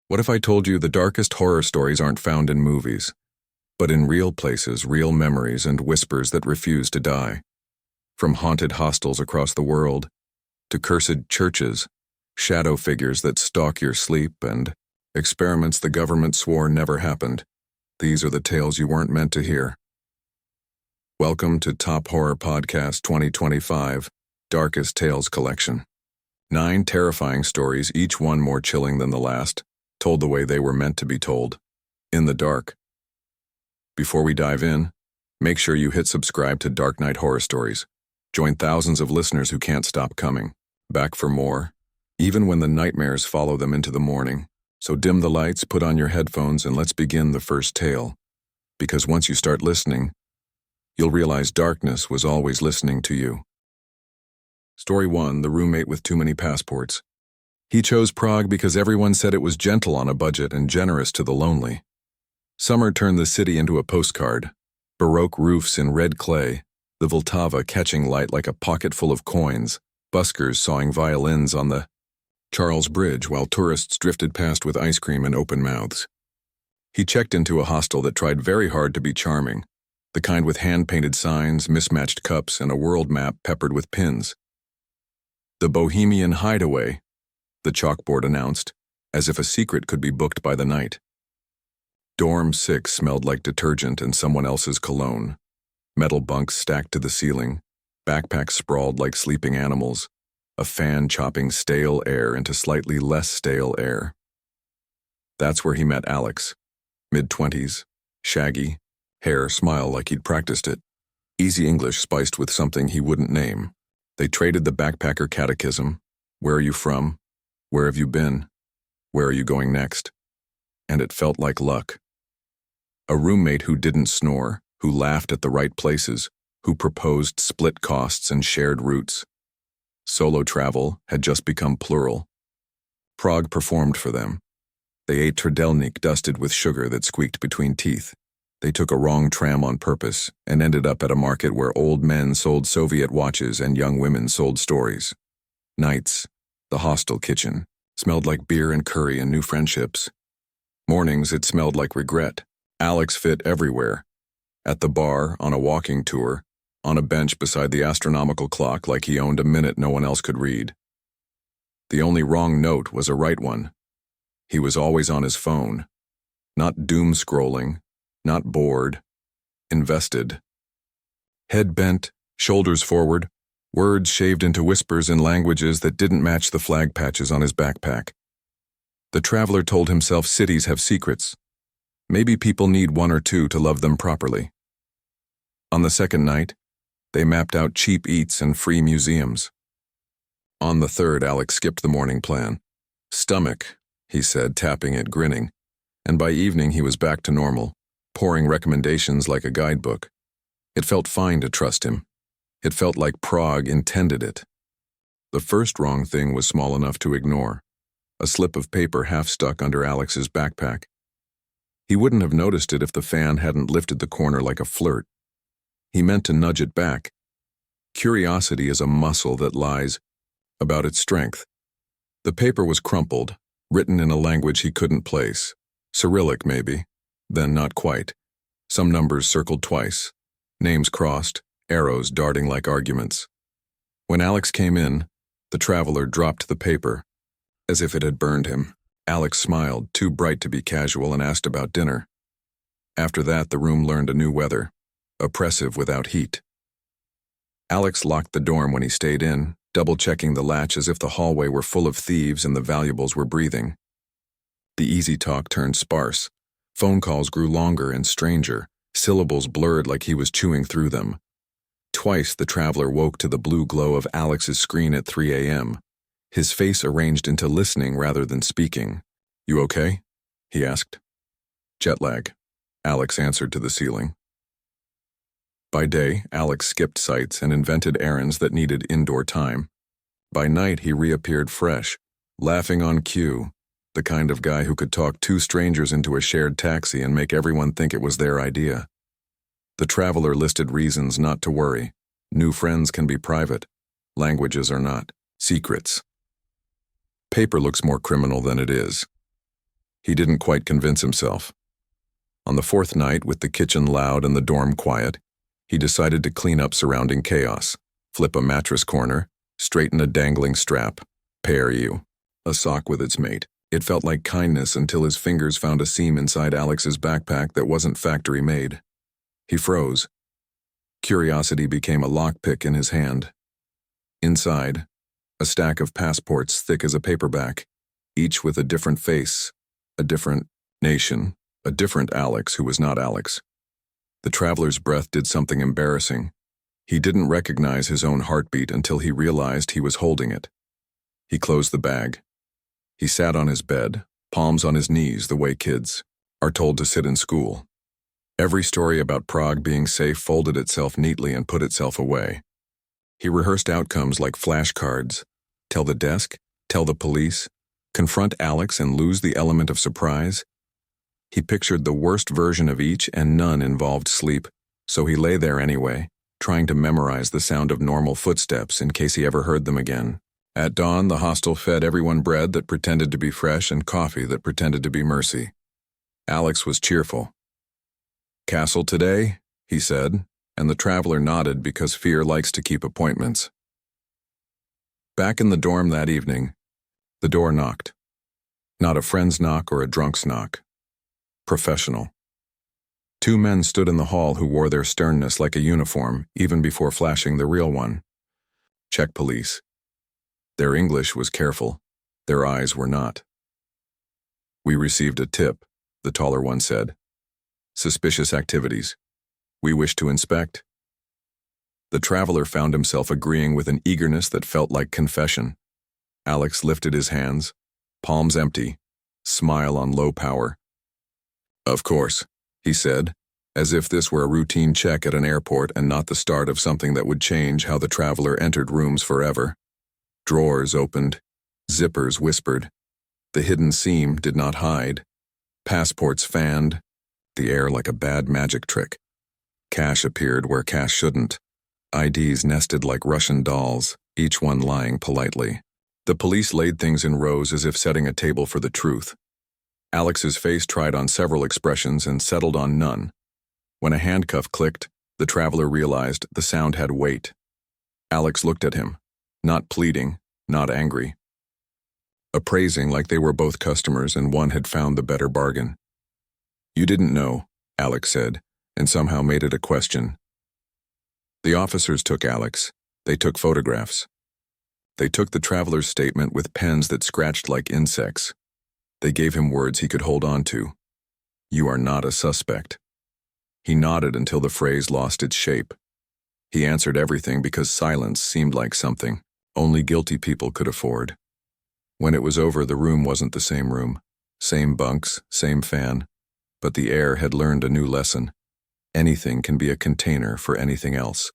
What if I told you the darkest horror stories aren't found in movies, but in real places, real memories, and whispers that refuse to die? From haunted hostels across the world, to cursed churches, shadow figures that stalk your sleep, and experiments the government swore never happened. These are the tales you weren't meant to hear. Welcome to Top Horror Podcast 2025, Darkest Tales Collection. 9 terrifying stories, each one more chilling than the last, told the way they were meant to be told, in the dark. Before we dive in, make sure you hit subscribe to Dark Night Horror Stories. Join thousands of listeners who can't stop coming. Back for more, even when the nightmares follow them into the morning. So dim the lights, put on your headphones, and let's begin the first tale. Because once you start listening, you'll realize darkness was always listening to you. Story 1, the roommate with too many passports. He chose Prague because everyone said it was gentle on a budget and generous to the lonely. Summer turned the city into a postcard. Baroque roofs in red clay, the Vltava catching light like a pocket full of coins, buskers sawing violins on the Charles Bridge while tourists drifted past with ice cream and open mouths. He checked into a hostel that tried very hard to be charming, the kind with hand-painted signs, mismatched cups, and a world map peppered with pins. The Bohemian Hideaway, the chalkboard announced, as if a secret could be booked by the night. Dorm 6 smelled like detergent and someone else's cologne. Metal bunks stacked to the ceiling, backpacks sprawled like sleeping animals, a fan chopping stale air into slightly less stale air. That's where he met Alex, mid-20s, shaggy, hair smile like he'd practiced it, easy English spiced with something he wouldn't name. They traded the backpacker catechism, where are you from, where have you been, where are you going next, and it felt like luck. A roommate who didn't snore, who laughed at the right places, who proposed split costs and shared routes. Solo travel had just become plural. Prague performed for them. They ate trdelnik dusted with sugar that squeaked between teeth. They took a wrong tram on purpose and ended up at a market where old men sold Soviet watches and young women sold stories. Nights, the hostel kitchen, smelled like beer and curry and new friendships. Mornings, it smelled like regret. Alex fit everywhere. At the bar, on a walking tour, on a bench beside the astronomical clock like he owned a minute no one else could read. The only wrong note was a right one. He was always on his phone. Not doom-scrolling, not bored, invested. Head bent, shoulders forward, words shaved into whispers in languages that didn't match the flag patches on his backpack. The traveler told himself cities have secrets. Maybe people need one or two to love them properly. On the second night, they mapped out cheap eats and free museums. On the third, Alex skipped the morning plan. Stomach, he said, tapping it, grinning, and by evening he was back to normal, pouring recommendations like a guidebook. It felt fine to trust him. It felt like Prague intended it. The first wrong thing was small enough to ignore, a slip of paper half stuck under Alex's backpack. He wouldn't have noticed it if the fan hadn't lifted the corner like a flirt. He meant to nudge it back. Curiosity is a muscle that lies about its strength. The paper was crumpled, written in a language he couldn't place. Cyrillic, maybe. Then not quite. Some numbers circled twice. Names crossed, arrows darting like arguments. When Alex came in, the traveler dropped the paper, as if it had burned him. Alex smiled, too bright to be casual, and asked about dinner. After that, the room learned a new weather. Oppressive without heat. Alex locked the dorm when he stayed in, double-checking the latch as if the hallway were full of thieves and the valuables were breathing. The easy talk turned sparse. Phone calls grew longer and stranger, syllables blurred like he was chewing through them. Twice the traveler woke to the blue glow of Alex's screen at 3 a.m., his face arranged into listening rather than speaking. You okay? He asked. Jet lag, Alex answered to the ceiling. By day, Alex skipped sites and invented errands that needed indoor time. By night, he reappeared fresh, laughing on cue, the kind of guy who could talk 2 strangers into a shared taxi and make everyone think it was their idea. The traveler listed reasons not to worry. New friends can be private. Languages are not. Secrets. Paper looks more criminal than it is. He didn't quite convince himself. On the fourth night, with the kitchen loud and the dorm quiet, he decided to clean up surrounding chaos, flip a mattress corner, straighten a dangling strap, pair you, a sock with its mate. It felt like kindness until his fingers found a seam inside Alex's backpack that wasn't factory made. He froze. Curiosity became a lockpick in his hand. Inside, a stack of passports thick as a paperback, each with a different face, a different nation, a different Alex who was not Alex. The traveler's breath did something embarrassing. He didn't recognize his own heartbeat until he realized he was holding it. He closed the bag. He sat on his bed, palms on his knees the way kids are told to sit in school. Every story about Prague being safe folded itself neatly and put itself away. He rehearsed outcomes like flashcards. Tell the desk, tell the police, confront Alex and lose the element of surprise. He pictured the worst version of each and none involved sleep, so he lay there anyway, trying to memorize the sound of normal footsteps in case he ever heard them again. At dawn, the hostel fed everyone bread that pretended to be fresh and coffee that pretended to be mercy. Alex was cheerful. "Castle today?" he said, and the traveler nodded because fear likes to keep appointments. Back in the dorm that evening, the door knocked. Not a friend's knock or a drunk's knock. Professional. Two men stood in the hall who wore their sternness like a uniform, even before flashing the real one. Czech police. Their English was careful. Their eyes were not. "We received a tip," the taller one said. "Suspicious activities. We wish to inspect." The traveler found himself agreeing with an eagerness that felt like confession. Alex lifted his hands, palms empty, smile on low power. "Of course," he said, as if this were a routine check at an airport and not the start of something that would change how the traveler entered rooms forever. Drawers opened, zippers whispered. The hidden seam did not hide. Passports fanned, the air like a bad magic trick. Cash appeared where cash shouldn't. IDs nested like Russian dolls, each one lying politely. The police laid things in rows as if setting a table for the truth. Alex's face tried on several expressions and settled on none. When a handcuff clicked, the traveler realized the sound had weight. Alex looked at him, not pleading, not angry. Appraising like they were both customers and one had found the better bargain. "You didn't know," Alex said, and somehow made it a question. The officers took Alex. They took photographs. They took the traveler's statement with pens that scratched like insects. They gave him words he could hold on to. "You are not a suspect." He nodded until the phrase lost its shape. He answered everything because silence seemed like something only guilty people could afford. When it was over, the room wasn't the same room. Same bunks, same fan. But the air had learned a new lesson. Anything can be a container for anything else.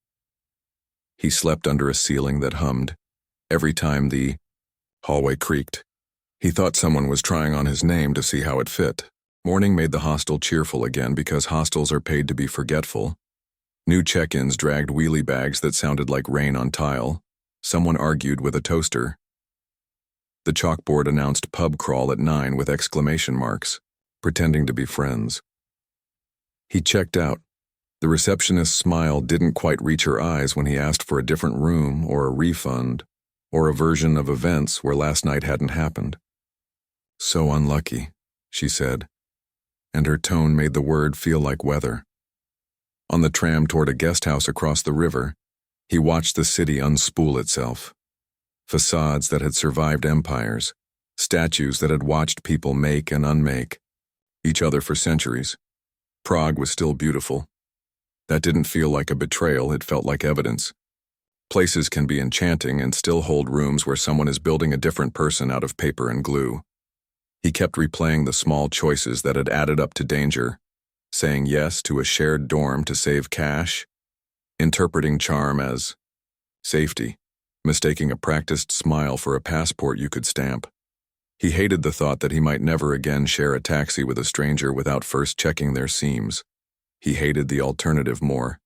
He slept under a ceiling that hummed. Every time the hallway creaked, he thought someone was trying on his name to see how it fit. Morning made the hostel cheerful again because hostels are paid to be forgetful. New check-ins dragged wheelie bags that sounded like rain on tile. Someone argued with a toaster. The chalkboard announced pub crawl at 9 with exclamation marks, pretending to be friends. He checked out. The receptionist's smile didn't quite reach her eyes when he asked for a different room or a refund or a version of events where last night hadn't happened. "So unlucky," she said, and her tone made the word feel like weather. On the tram toward a guest house across the river, he watched the city unspool itself. Facades that had survived empires, statues that had watched people make and unmake each other for centuries. Prague was still beautiful. That didn't feel like a betrayal, it felt like evidence. Places can be enchanting and still hold rooms where someone is building a different person out of paper and glue. He kept replaying the small choices that had added up to danger, saying yes to a shared dorm to save cash, interpreting charm as safety, mistaking a practiced smile for a passport you could stamp. He hated the thought that he might never again share a taxi with a stranger without first checking their seams. He hated the alternative more.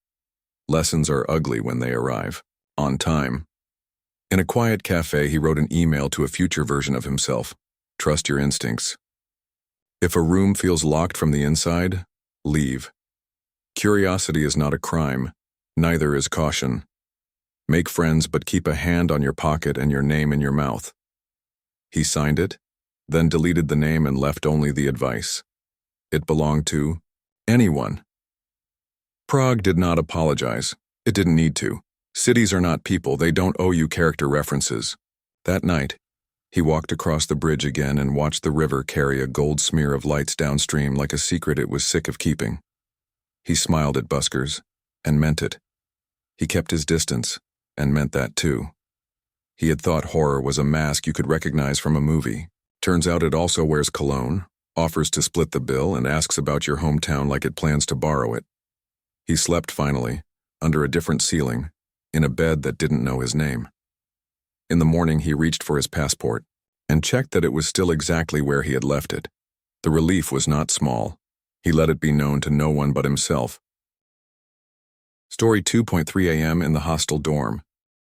Lessons are ugly when they arrive, on time. In a quiet cafe, he wrote an email to a future version of himself. "Trust your instincts." If a room feels locked from the inside, leave. Curiosity is not a crime, neither is caution. Make friends, but keep a hand on your pocket and your name in your mouth. He signed it, then deleted the name and left only the advice. It belonged to anyone. Prague did not apologize. It didn't need to. Cities are not people, they don't owe you character references. That night, he walked across the bridge again and watched the river carry a gold smear of lights downstream like a secret it was sick of keeping. He smiled at buskers, and meant it. He kept his distance, and meant that too. He had thought horror was a mask you could recognize from a movie. Turns out it also wears cologne, offers to split the bill, and asks about your hometown like it plans to borrow it. He slept finally, under a different ceiling, in a bed that didn't know his name. In the morning he reached for his passport, and checked that it was still exactly where he had left it. The relief was not small. He let it be known to no one but himself. Story 2.3 a.m. in the hostel dorm.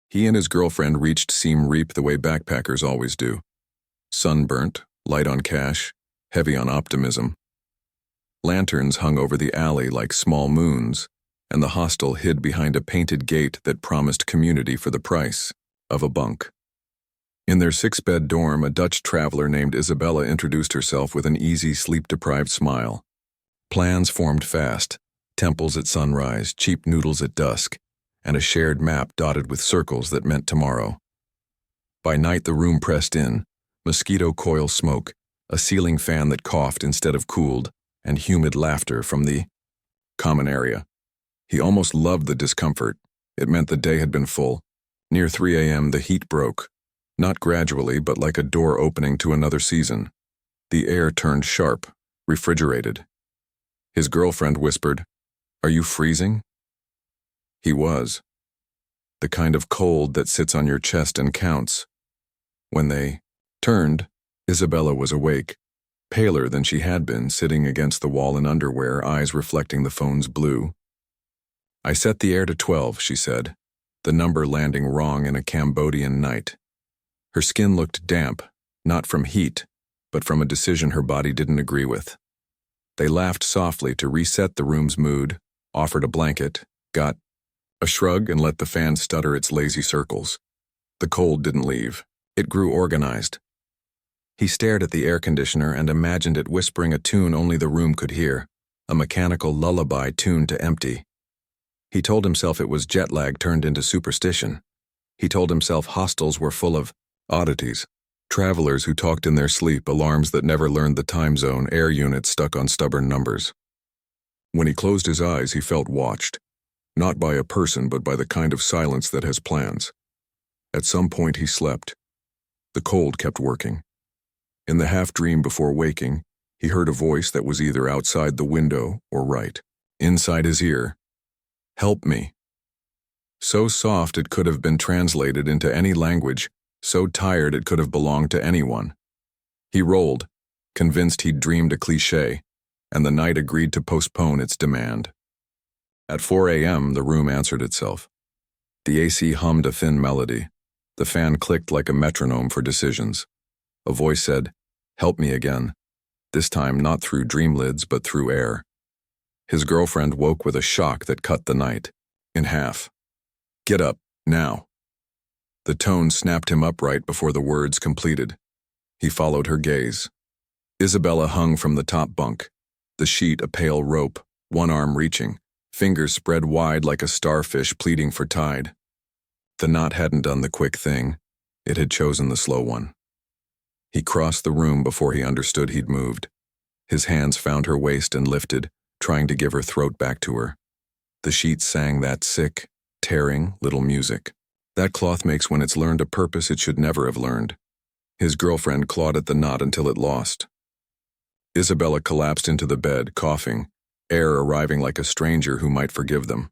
He and his girlfriend reached Siem Reap the way backpackers always do. Sunburnt, light on cash, heavy on optimism. Lanterns hung over the alley like small moons, and the hostel hid behind a painted gate that promised community for the price of a bunk. In their 6-bed dorm, a Dutch traveler named Isabella introduced herself with an easy, sleep-deprived smile. Plans formed fast, temples at sunrise, cheap noodles at dusk, and a shared map dotted with circles that meant tomorrow. By night the room pressed in, mosquito coil smoke, a ceiling fan that coughed instead of cooled, and humid laughter from the common area. He almost loved the discomfort. It meant the day had been full. Near 3 a.m. the heat broke, not gradually but like a door opening to another season. The air turned sharp, refrigerated. His girlfriend whispered, "Are you freezing?" He was. The kind of cold that sits on your chest and counts. When they turned, Isabella was awake, paler than she had been, sitting against the wall in underwear, eyes reflecting the phone's blue. "I set the air to 12, she said, the number landing wrong in a Cambodian night. Her skin looked damp, not from heat, but from a decision her body didn't agree with. They laughed softly to reset the room's mood, offered a blanket, got a shrug, and let the fan stutter its lazy circles. The cold didn't leave. It grew organized. He stared at the air conditioner and imagined it whispering a tune only the room could hear, a mechanical lullaby tuned to empty. He told himself it was jet lag turned into superstition. He told himself hostels were full of oddities, travelers who talked in their sleep, alarms that never learned the time zone, air units stuck on stubborn numbers. When he closed his eyes, he felt watched, not by a person but by the kind of silence that has plans. At some point he slept. The cold kept working. In the half-dream before waking, he heard a voice that was either outside the window or right, inside his ear. "Help me." So soft it could have been translated into any language, so tired it could have belonged to anyone. He rolled, convinced he'd dreamed a cliché, and the night agreed to postpone its demand. At 4 a.m., the room answered itself. The AC hummed a thin melody. The fan clicked like a metronome for decisions. A voice said, "Help me again," this time not through dream lids but through air. His girlfriend woke with a shock that cut the night in half. "Get up, now." The tone snapped him upright before the words completed. He followed her gaze. Isabella hung from the top bunk, the sheet a pale rope, one arm reaching, fingers spread wide like a starfish pleading for tide. The knot hadn't done the quick thing. It had chosen the slow one. He crossed the room before he understood he'd moved. His hands found her waist and lifted, trying to give her throat back to her. The sheet sang that sick, tearing little music. That cloth makes when it's learned a purpose it should never have learned. His girlfriend clawed at the knot until it lost. Isabella collapsed into the bed, coughing, air arriving like a stranger who might forgive them.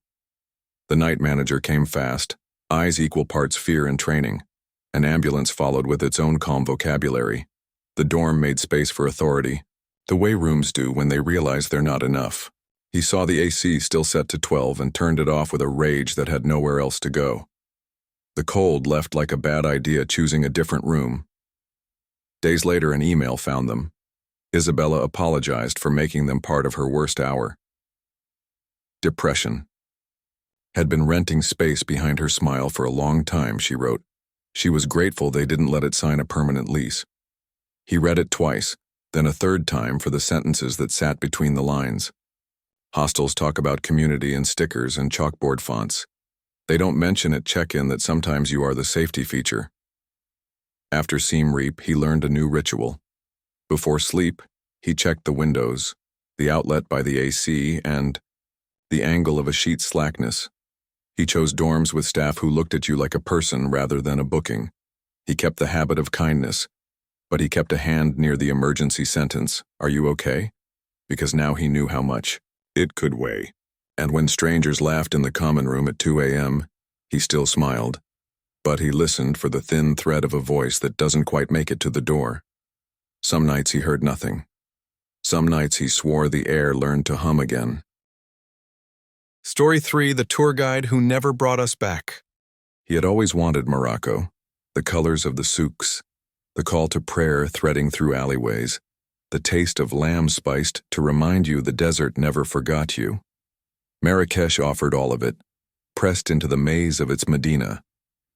The night manager came fast, eyes equal parts fear and training. An ambulance followed with its own calm vocabulary. The dorm made space for authority, the way rooms do when they realize they're not enough. He saw the AC still set to 12 and turned it off with a rage that had nowhere else to go. The cold left like a bad idea choosing a different room. Days later, an email found them. Isabella apologized for making them part of her worst hour. Depression. Had been renting space behind her smile for a long time, she wrote. She was grateful they didn't let it sign a permanent lease. He read it twice, then a third time for the sentences that sat between the lines. Hostels talk about community in stickers and chalkboard fonts. They don't mention at check-in that sometimes you are the safety feature. After Siem Reap, he learned a new ritual. Before sleep, he checked the windows, the outlet by the AC, and the angle of a sheet's slackness. He chose dorms with staff who looked at you like a person rather than a booking. He kept the habit of kindness, but he kept a hand near the emergency sentence, "Are you okay?" Because now he knew how much it could weigh. And when strangers laughed in the common room at 2 a.m., he still smiled. But he listened for the thin thread of a voice that doesn't quite make it to the door. Some nights he heard nothing. Some nights he swore the air learned to hum again. Story 3, The Tour Guide Who Never Brought Us Back. He had always wanted Morocco, the colors of the souks, the call to prayer threading through alleyways, the taste of lamb spiced to remind you the desert never forgot you. Marrakesh offered all of it, pressed into the maze of its Medina.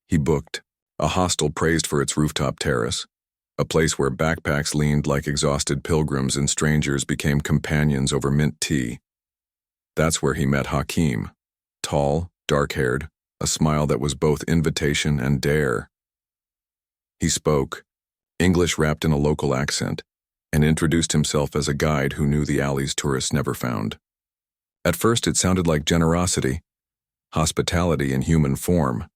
He booked, a hostel praised for its rooftop terrace, a place where backpacks leaned like exhausted pilgrims and strangers became companions over mint tea. That's where he met Hakim, tall, dark-haired, a smile that was both invitation and dare. He spoke, English wrapped in a local accent, and introduced himself as a guide who knew the alleys tourists never found. At first it sounded like generosity, hospitality in human form.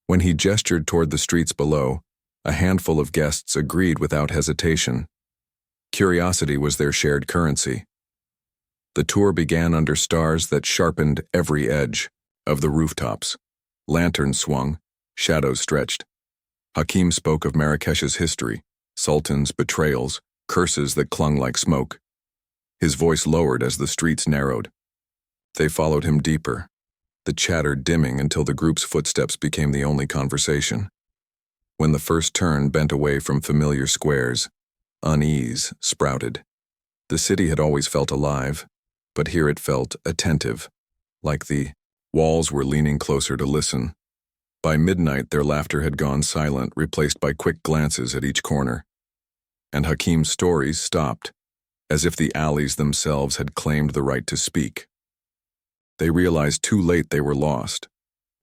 When he gestured toward the streets below, a handful of guests agreed without hesitation. Curiosity was their shared currency. The tour began under stars that sharpened every edge of the rooftops. Lanterns swung, shadows stretched. Hakim spoke of Marrakesh's history, sultans, betrayals, curses that clung like smoke. His voice lowered as the streets narrowed. They followed him deeper, the chatter dimming until the group's footsteps became the only conversation. When the first turn bent away from familiar squares, unease sprouted. The city had always felt alive, but here it felt attentive, like the walls were leaning closer to listen. By midnight, their laughter had gone silent, replaced by quick glances at each corner. And Hakim's stories stopped, as if the alleys themselves had claimed the right to speak. They realized too late they were lost.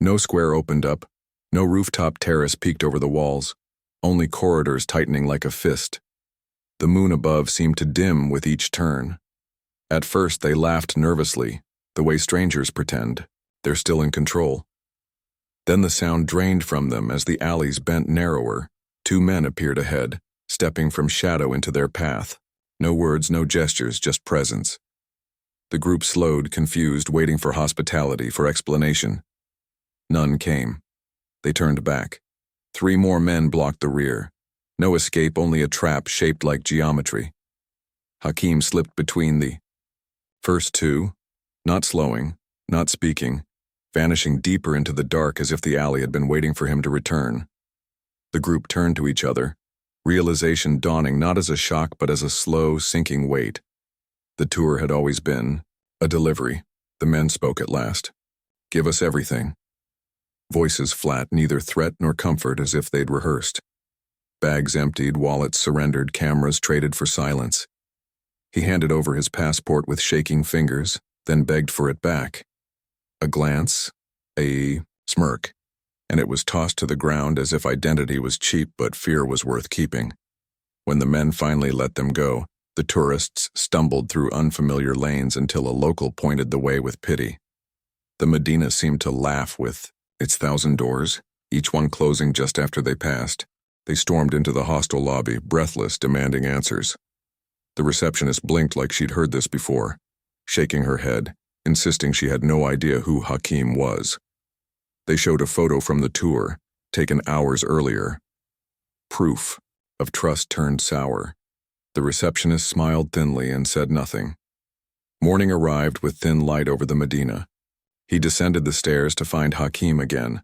No square opened up, no rooftop terrace peeked over the walls, only corridors tightening like a fist. The moon above seemed to dim with each turn. At first they laughed nervously, the way strangers pretend. They're still in control. Then the sound drained from them as the alleys bent narrower. 2 men appeared ahead, stepping from shadow into their path. No words, no gestures, just presence. The group slowed, confused, waiting for hospitality, for explanation. None came. They turned back. 3 more men blocked the rear. No escape, only a trap shaped like geometry. Hakim slipped between the first 2, not slowing, not speaking, vanishing deeper into the dark as if the alley had been waiting for him to return. The group turned to each other, realization dawning not as a shock but as a slow, sinking weight. The tour had always been a delivery. The men spoke at last. "Give us everything." Voices flat, neither threat nor comfort, as if they'd rehearsed. Bags emptied, wallets surrendered, cameras traded for silence. He handed over his passport with shaking fingers, then begged for it back. A glance, a smirk, and it was tossed to the ground as if identity was cheap but fear was worth keeping. When the men finally let them go, the tourists stumbled through unfamiliar lanes until a local pointed the way with pity. The Medina seemed to laugh with its 1,000 doors, each one closing just after they passed. They stormed into the hostel lobby, breathless, demanding answers. The receptionist blinked like she'd heard this before, shaking her head, insisting she had no idea who Hakim was. They showed a photo from the tour, taken hours earlier. Proof of trust turned sour. The receptionist smiled thinly and said nothing. Morning arrived with thin light over the Medina. He descended the stairs to find Hakim again,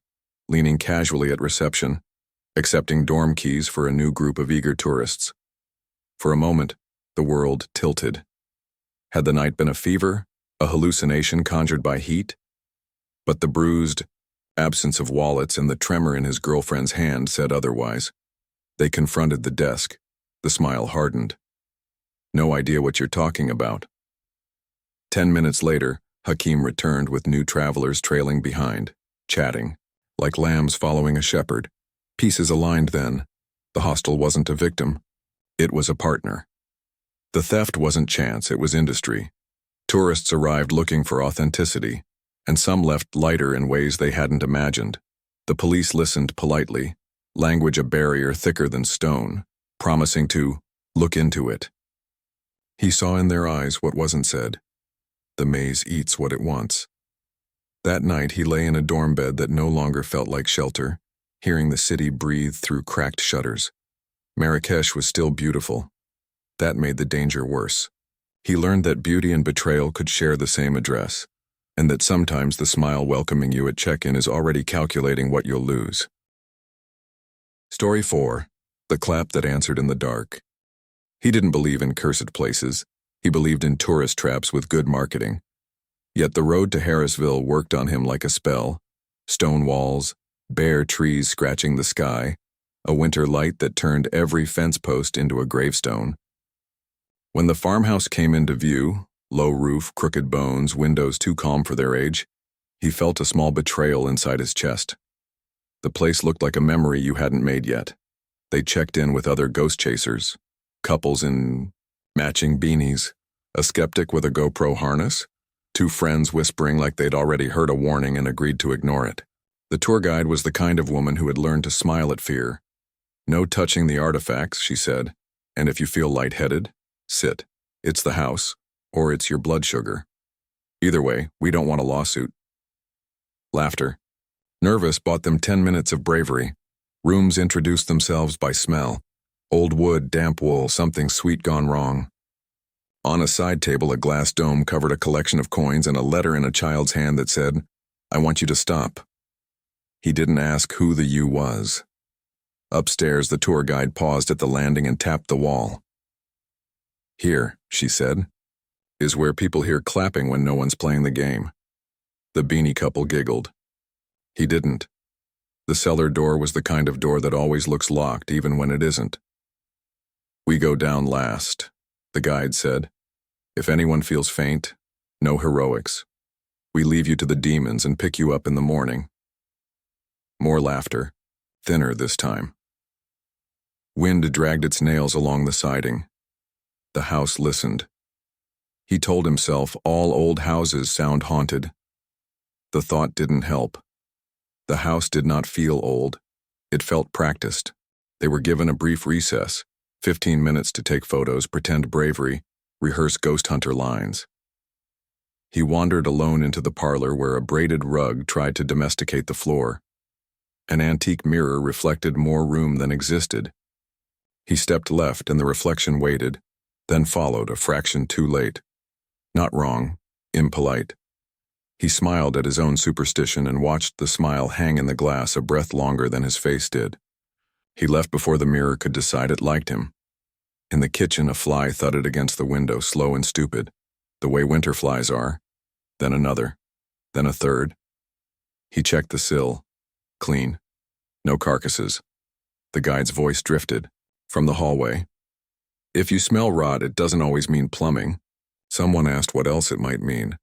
leaning casually at reception, accepting dorm keys for a new group of eager tourists. For a moment, The world tilted. Had the night been a fever, a hallucination conjured by heat? But the bruised absence of wallets and the tremor in his girlfriend's hand said otherwise. They confronted the desk. The smile hardened. No idea what you're talking about. 10 minutes later, Hakim returned with new travelers trailing behind, chatting, like lambs following a shepherd. Pieces aligned then. The hostel wasn't a victim. It was a partner. The theft wasn't chance, it was industry. Tourists arrived looking for authenticity, and some left lighter in ways they hadn't imagined. The police listened politely, language a barrier thicker than stone, promising to look into it. He saw in their eyes what wasn't said. The maze eats what it wants. That night he lay in a dorm bed that no longer felt like shelter, hearing the city breathe through cracked shutters. Marrakesh was still beautiful. That made the danger worse. He learned that beauty and betrayal could share the same address, and that sometimes the smile welcoming you at check-in is already calculating what you'll lose. Story 4. The clap that answered in the dark. He didn't believe in cursed places. He believed in tourist traps with good marketing. Yet the road to Harrisville worked on him like a spell. Stone walls, bare trees scratching the sky, a winter light that turned every fence post into a gravestone. When the farmhouse came into view, low roof, crooked bones, windows too calm for their age, he felt a small betrayal inside his chest. The place looked like a memory you hadn't made yet. They checked in with other ghost chasers, couples in matching beanies, a skeptic with a GoPro harness, two friends whispering like they'd already heard a warning and agreed to ignore it. The tour guide was the kind of woman who had learned to smile at fear. No touching the artifacts, she said, and if you feel lightheaded, sit. It's the house, or it's your blood sugar. Either way, we don't want a lawsuit. Laughter. Nervous bought them 10 minutes of bravery. Rooms introduced themselves by smell. Old wood, damp wool, something sweet gone wrong. On a side table, a glass dome covered a collection of coins and a letter in a child's hand that said, "I want you to stop." He didn't ask who the you was. Upstairs, the tour guide paused at the landing and tapped the wall. "Here," she said, "is where people hear clapping when no one's playing the game." The beanie couple giggled. He didn't. The cellar door was the kind of door that always looks locked even when it isn't. "We go down last," the guide said. "If anyone feels faint, no heroics. We leave you to the demons and pick you up in the morning." More laughter, thinner this time. Wind dragged its nails along the siding. The house listened. He told himself all old houses sound haunted. The thought didn't help. The house did not feel old. It felt practiced. They were given a brief recess, 15 minutes to take photos, pretend bravery, rehearse ghost hunter lines. He wandered alone into the parlor where a braided rug tried to domesticate the floor. An antique mirror reflected more room than existed. He stepped left and the reflection waited, then followed a fraction too late. Not wrong, impolite. He smiled at his own superstition and watched the smile hang in the glass a breath longer than his face did. He left before the mirror could decide it liked him. In the kitchen, a fly thudded against the window, slow and stupid, the way winter flies are. Then another, then a third. He checked the sill. Clean. No carcasses. The guide's voice drifted from the hallway. "If you smell rot, it doesn't always mean plumbing." Someone asked what else it might mean.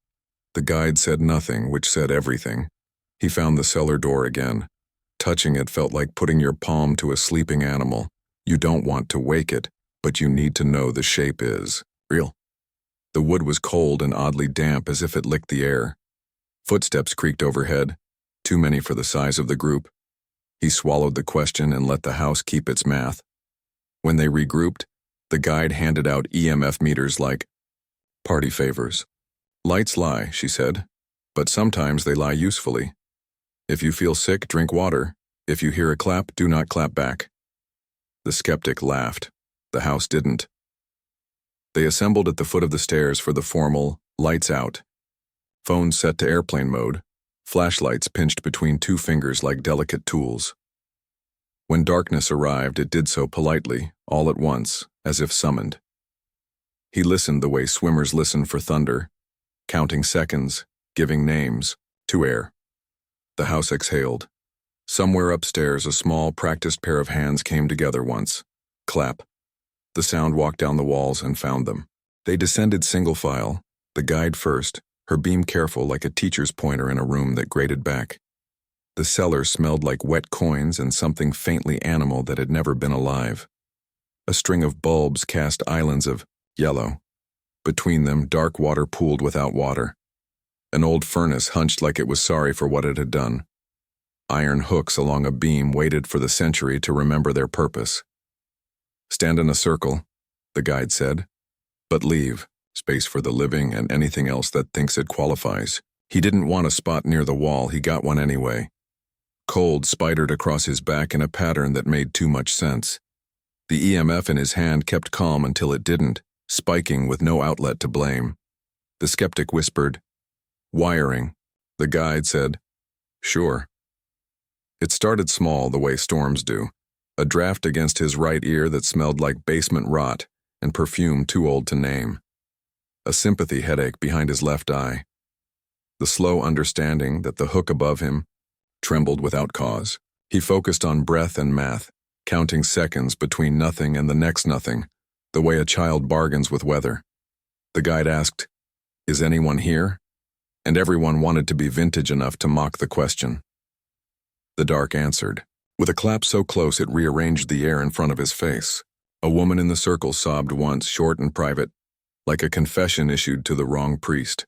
The guide said nothing, which said everything. He found the cellar door again. Touching it felt like putting your palm to a sleeping animal. You don't want to wake it, but you need to know the shape is real. The wood was cold and oddly damp, as if it licked the air. Footsteps creaked overhead, too many for the size of the group. He swallowed the question and let the house keep its math. When they regrouped, the guide handed out EMF meters like party favors. "Lights lie," she said, "but sometimes they lie usefully. If you feel sick, drink water. If you hear a clap, do not clap back." The skeptic laughed. The house didn't. They assembled at the foot of the stairs for the formal lights out. Phones set to airplane mode, flashlights pinched between two fingers like delicate tools. When darkness arrived, it did so politely, all at once, as if summoned. He listened the way swimmers listen for thunder, counting seconds, giving names, to air. The house exhaled. Somewhere upstairs, a small, practiced pair of hands came together once. Clap. The sound walked down the walls and found them. They descended single file, the guide first, her beam careful like a teacher's pointer in a room that grated back. The cellar smelled like wet coins and something faintly animal that had never been alive. A string of bulbs cast islands of yellow. Between them, dark water pooled without water. An old furnace hunched like it was sorry for what it had done. Iron hooks along a beam waited for the century to remember their purpose. Stand in a circle, the guide said, but leave space for the living and anything else that thinks it qualifies. He didn't want a spot near the wall, he got one anyway. Cold spidered across his back in a pattern that made too much sense. The EMF in his hand kept calm until it didn't, spiking with no outlet to blame. The skeptic whispered, "Wiring." The guide said, "Sure." It started small, the way storms do. A draft against his right ear that smelled like basement rot and perfume too old to name. A sympathy headache behind his left eye. The slow understanding that the hook above him trembled without cause. He focused on breath and math, counting seconds between nothing and the next nothing, the way a child bargains with weather. The guide asked, "Is anyone here?" And everyone wanted to be vintage enough to mock the question. The dark answered, with a clap so close it rearranged the air in front of his face. A woman in the circle sobbed once, short and private, like a confession issued to the wrong priest.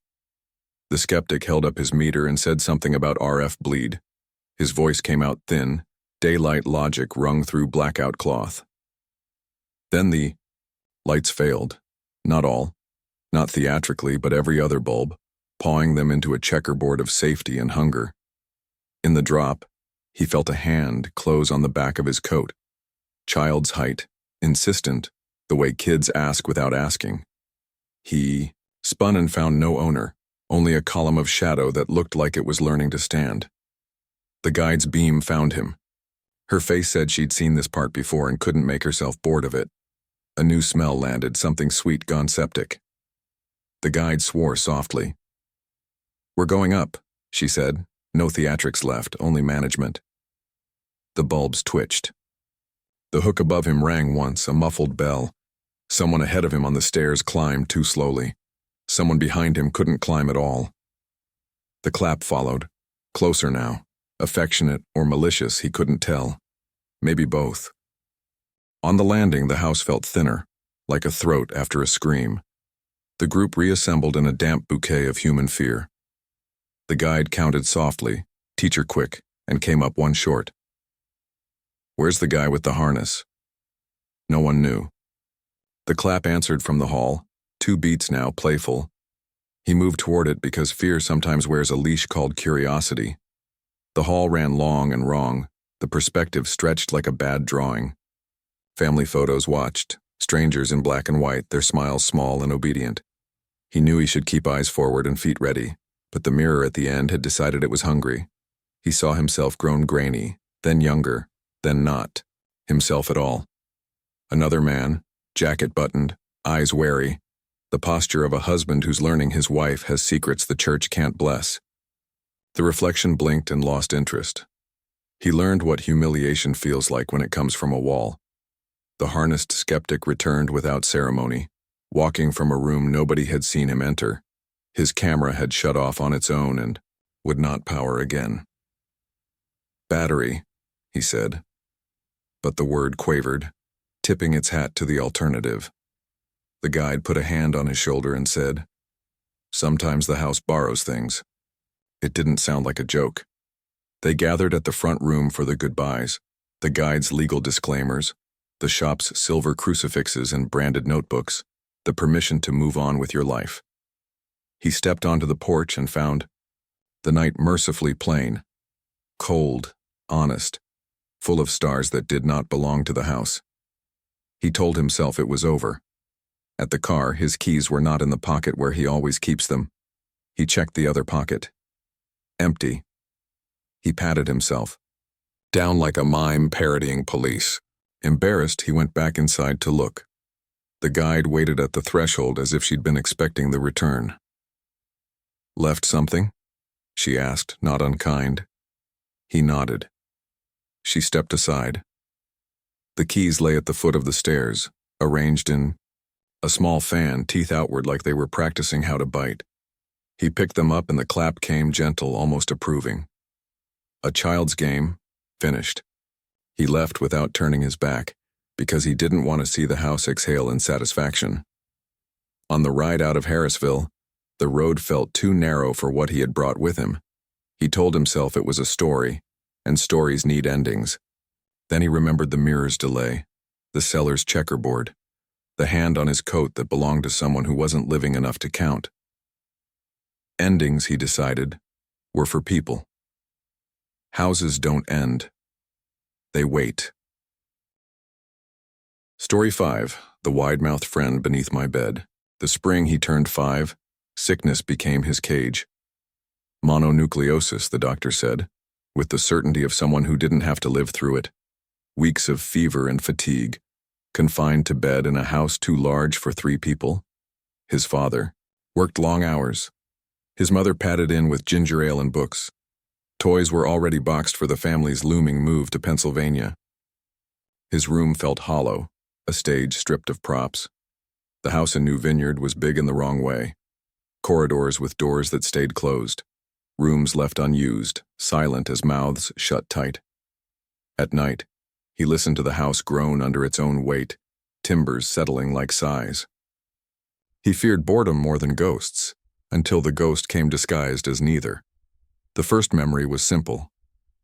The skeptic held up his meter and said something about RF bleed. His voice came out thin, daylight logic rung through blackout cloth. Then the lights failed. Not all, not theatrically, but every other bulb, pawing them into a checkerboard of safety and hunger. In the drop, he felt a hand close on the back of his coat. Child's height, insistent, the way kids ask without asking. He spun and found no owner, only a column of shadow that looked like it was learning to stand. The guide's beam found him. Her face said she'd seen this part before and couldn't make herself bored of it. A new smell landed, something sweet gone septic. The guide swore softly. "We're going up," she said. No theatrics left, only management. The bulbs twitched. The hook above him rang once, a muffled bell. Someone ahead of him on the stairs climbed too slowly. Someone behind him couldn't climb at all. The clap followed, closer now, affectionate or malicious, he couldn't tell. Maybe both. On the landing, the house felt thinner, like a throat after a scream. The group reassembled in a damp bouquet of human fear. The guide counted softly, teacher quick, and came up one short. "Where's the guy with the harness?" No one knew. The clap answered from the hall, 2 beats now, playful. He moved toward it because fear sometimes wears a leash called curiosity. The hall ran long and wrong, the perspective stretched like a bad drawing. Family photos watched, strangers in black and white, their smiles small and obedient. He knew he should keep eyes forward and feet ready, but the mirror at the end had decided it was hungry. He saw himself grown grainy, then younger, then not, himself at all. Another man, jacket buttoned, eyes wary, the posture of a husband who's learning his wife has secrets the church can't bless. The reflection blinked and lost interest. He learned what humiliation feels like when it comes from a wall. The harnessed skeptic returned without ceremony, walking from a room nobody had seen him enter. His camera had shut off on its own and would not power again. "Battery," he said. But the word quavered, tipping its hat to the alternative. The guide put a hand on his shoulder and said, "Sometimes the house borrows things." It didn't sound like a joke. They gathered at the front room for the goodbyes, the guide's legal disclaimers, the shop's silver crucifixes and branded notebooks, the permission to move on with your life. He stepped onto the porch and found the night mercifully plain, cold, honest, full of stars that did not belong to the house. He told himself it was over. At the car, his keys were not in the pocket where he always keeps them. He checked the other pocket. Empty. He patted himself, down like a mime parodying police. Embarrassed, he went back inside to look. The guide waited at the threshold as if she'd been expecting the return. "Left something?" she asked, not unkind. He nodded. She stepped aside. The keys lay at the foot of the stairs, arranged in a small fan, teeth outward like they were practicing how to bite. He picked them up and the clap came gentle, almost approving. A child's game, finished. He left without turning his back, because he didn't want to see the house exhale in satisfaction. On the ride out of Harrisville, the road felt too narrow for what he had brought with him. He told himself it was a story, and stories need endings. Then he remembered the mirror's delay, the cellar's checkerboard, the hand on his coat that belonged to someone who wasn't living enough to count. Endings, he decided, were for people. Houses don't end. They wait. Story 5, The Wide-Mouthed Friend Beneath My Bed. The spring he turned 5, sickness became his cage. Mononucleosis, the doctor said, with the certainty of someone who didn't have to live through it. Weeks of fever and fatigue, confined to bed in a house too large for 3 people. His father worked long hours. His mother padded in with ginger ale and books. Toys were already boxed for the family's looming move to Pennsylvania. His room felt hollow, a stage stripped of props. The house in New Vineyard was big in the wrong way. Corridors with doors that stayed closed. Rooms left unused, silent as mouths shut tight. At night, he listened to the house groan under its own weight, timbers settling like sighs. He feared boredom more than ghosts, until the ghost came disguised as neither. The first memory was simple,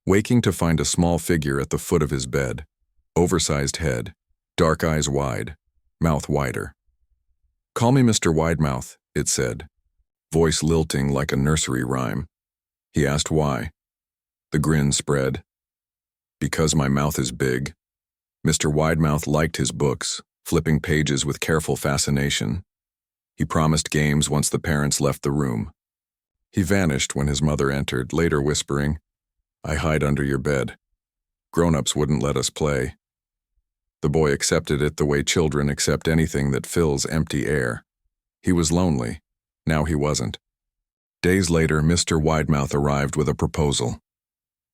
waking to find a small figure at the foot of his bed, oversized head, dark eyes wide, mouth wider. "Call me Mr. Widemouth," it said, voice lilting like a nursery rhyme. He asked why. The grin spread. "Because my mouth is big." Mr. Widemouth liked his books, flipping pages with careful fascination. He promised games once the parents left the room. He vanished when his mother entered, later whispering, "I hide under your bed. Grown-ups wouldn't let us play." The boy accepted it the way children accept anything that fills empty air. He was lonely. Now he wasn't. Days later, Mr. Widemouth arrived with a proposal.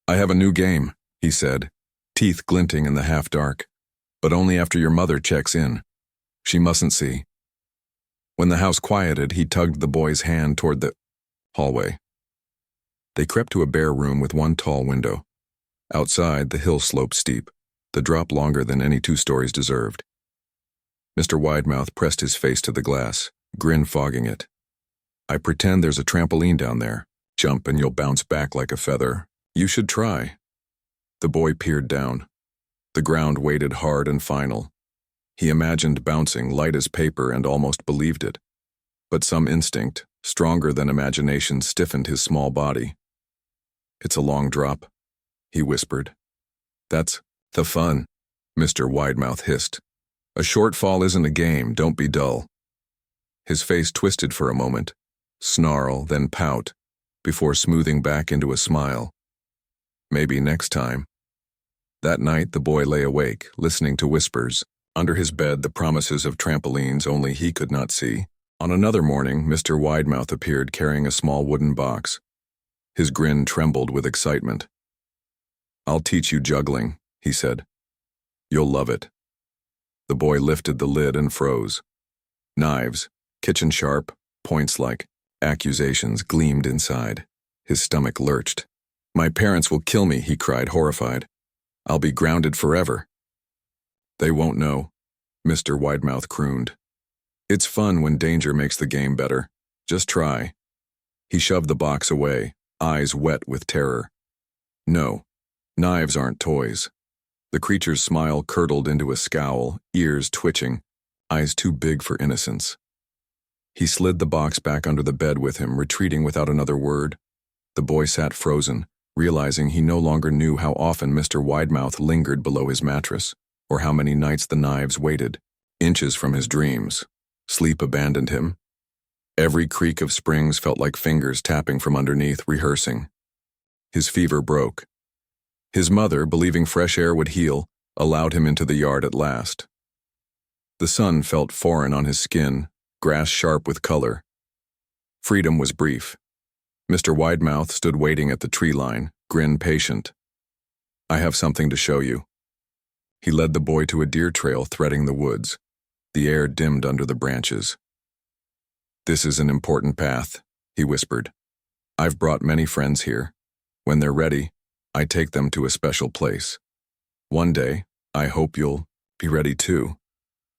"I have a new game," he said, teeth glinting in the half-dark, "but only after your mother checks in. She mustn't see." When the house quieted, he tugged the boy's hand toward the hallway. They crept to a bare room with one tall window. Outside, the hill sloped steep, the drop longer than any 2 stories deserved. Mr. Widemouth pressed his face to the glass, grin fogging it. "I pretend there's a trampoline down there. Jump and you'll bounce back like a feather. You should try." The boy peered down. The ground weighted hard and final. He imagined bouncing, light as paper, and almost believed it. But some instinct, stronger than imagination, stiffened his small body. "It's a long drop," he whispered. "That's the fun," Mr. Widemouth hissed. "A short fall isn't a game, don't be dull." His face twisted for a moment, snarl, then pout, before smoothing back into a smile. Maybe next time. That night, the boy lay awake, listening to whispers. Under his bed, the promises of trampolines only he could not see. On another morning, Mr. Widemouth appeared carrying a small wooden box. His grin trembled with excitement. "I'll teach you juggling," he said. "You'll love it." The boy lifted the lid and froze. Knives, kitchen sharp, points like accusations, gleamed inside. His stomach lurched. "My parents will kill me," he cried, horrified. "I'll be grounded forever." "They won't know," Mr. Widemouth crooned. "It's fun when danger makes the game better. Just try." He shoved the box away, eyes wet with terror. "No, knives aren't toys." The creature's smile curdled into a scowl, ears twitching, eyes too big for innocence. He slid the box back under the bed with him, retreating without another word. The boy sat frozen, realizing he no longer knew how often Mr. Widemouth lingered below his mattress, or how many nights the knives waited, inches from his dreams. Sleep abandoned him. Every creak of springs felt like fingers tapping from underneath, rehearsing. His fever broke. His mother, believing fresh air would heal, allowed him into the yard at last. The sun felt foreign on his skin, grass sharp with color. Freedom was brief. Mr. Widemouth stood waiting at the tree line, grin patient. "I have something to show you." He led the boy to a deer trail threading the woods. The air dimmed under the branches. "This is an important path," he whispered. "I've brought many friends here. When they're ready, I take them to a special place. One day, I hope you'll be ready too."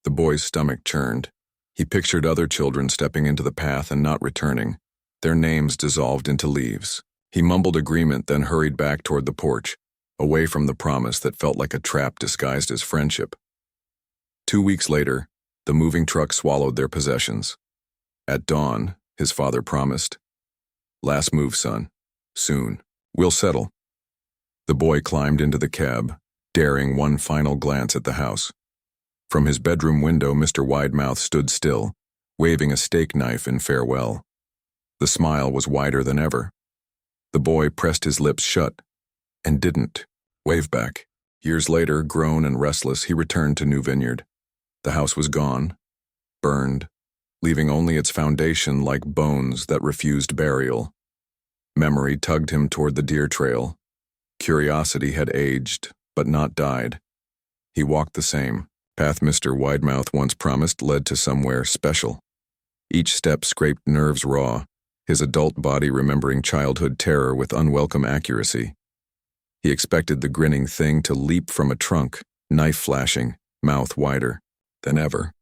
The boy's stomach churned. He pictured other children stepping into the path and not returning, their names dissolved into leaves. He mumbled agreement, then hurried back toward the porch, away from the promise that felt like a trap disguised as friendship. 2 weeks later, the moving truck swallowed their possessions. At dawn, his father promised, "Last move, son. Soon. We'll settle." The boy climbed into the cab, daring one final glance at the house. From his bedroom window, Mr. Widemouth stood still, waving a steak knife in farewell. The smile was wider than ever. The boy pressed his lips shut and didn't wave back. Years later, grown and restless, he returned to New Vineyard. The house was gone, burned, leaving only its foundation like bones that refused burial. Memory tugged him toward the deer trail. Curiosity had aged, but not died. He walked the same path Mr. Widemouth once promised led to somewhere special. Each step scraped nerves raw, his adult body remembering childhood terror with unwelcome accuracy. He expected the grinning thing to leap from a trunk, knife flashing, mouth wider than ever.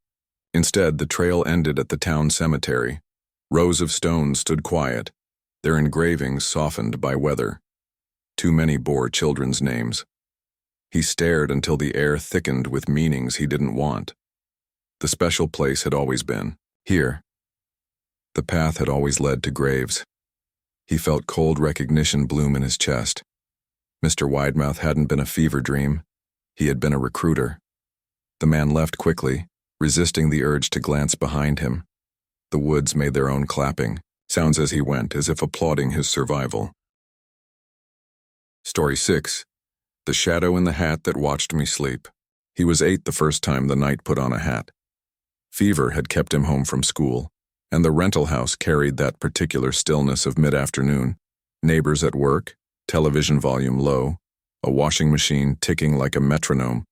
Instead, the trail ended at the town cemetery. Rows of stones stood quiet, their engravings softened by weather. Too many bore children's names. He stared until the air thickened with meanings he didn't want. The special place had always been here. The path had always led to graves. He felt cold recognition bloom in his chest. Mr. Widemouth hadn't been a fever dream. He had been a recruiter. The man left quickly, resisting the urge to glance behind him. The woods made their own clapping, sounds as he went, as if applauding his survival. Story 6. The Shadow in the Hat That Watched Me Sleep. He was 8 the first time the knight put on a hat. Fever had kept him home from school, and the rental house carried that particular stillness of mid-afternoon. Neighbors at work, television volume low, a washing machine ticking like a metronome,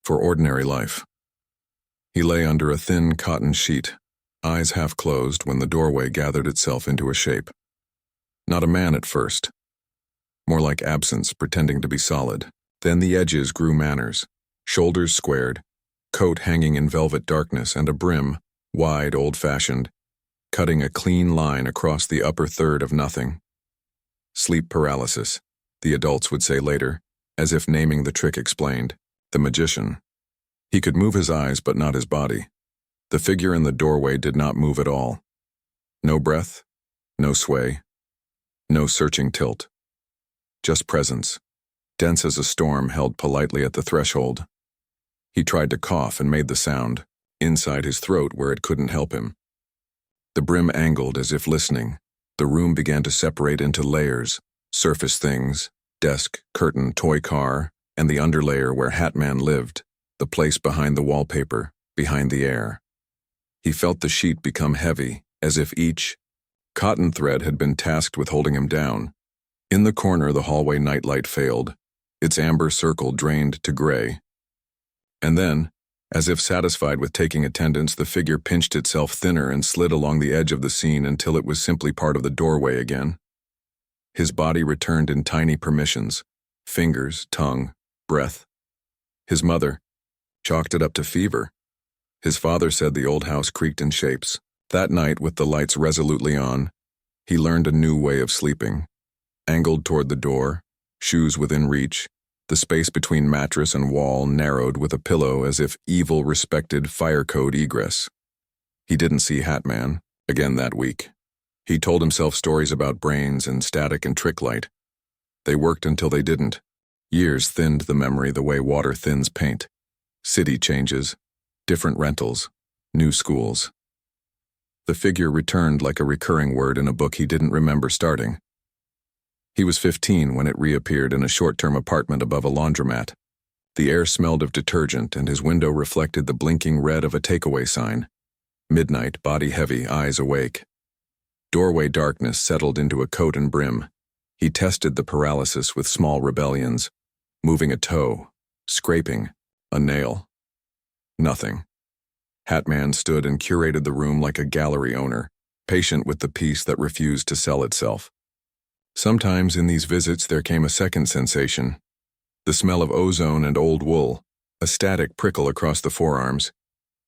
for ordinary life. He lay under a thin cotton sheet, eyes half closed when the doorway gathered itself into a shape. Not a man at first. More like absence pretending to be solid. Then the edges grew manners, shoulders squared, coat hanging in velvet darkness, and a brim, wide, old-fashioned, cutting a clean line across the upper third of nothing. Sleep paralysis, the adults would say later, as if naming the trick explained. The magician. He could move his eyes but not his body. The figure in the doorway did not move at all. No breath, no sway, no searching tilt. Just presence, dense as a storm held politely at the threshold. He tried to cough and made the sound, inside his throat where it couldn't help him. The brim angled as if listening. The room began to separate into layers, surface things, desk, curtain, toy car, and the underlayer where Hatman lived, the place behind the wallpaper, behind the air. He felt the sheet become heavy, as if each cotton thread had been tasked with holding him down. In the corner, the hallway nightlight failed, its amber circle drained to gray. And then, as if satisfied with taking attendance, the figure pinched itself thinner and slid along the edge of the scene until it was simply part of the doorway again. His body returned in tiny permissions, fingers, tongue, breath. His mother chalked it up to fever. His father said the old house creaked in shapes. That night, with the lights resolutely on, he learned a new way of sleeping. Angled toward the door, shoes within reach, the space between mattress and wall narrowed with a pillow as if evil respected fire code egress. He didn't see Hatman again that week. He told himself stories about brains and static and trick light. They worked until they didn't. Years thinned the memory the way water thins paint. City changes, different rentals, new schools. The figure returned like a recurring word in a book he didn't remember starting. He was 15 when it reappeared in a short-term apartment above a laundromat. The air smelled of detergent, and his window reflected the blinking red of a takeaway sign. Midnight, body heavy, eyes awake. Doorway darkness settled into a coat and brim. He tested the paralysis with small rebellions, moving a toe, scraping, a nail. Nothing. Hatman stood and curated the room like a gallery owner, patient with the piece that refused to sell itself. Sometimes in these visits there came a second sensation. The smell of ozone and old wool, a static prickle across the forearms,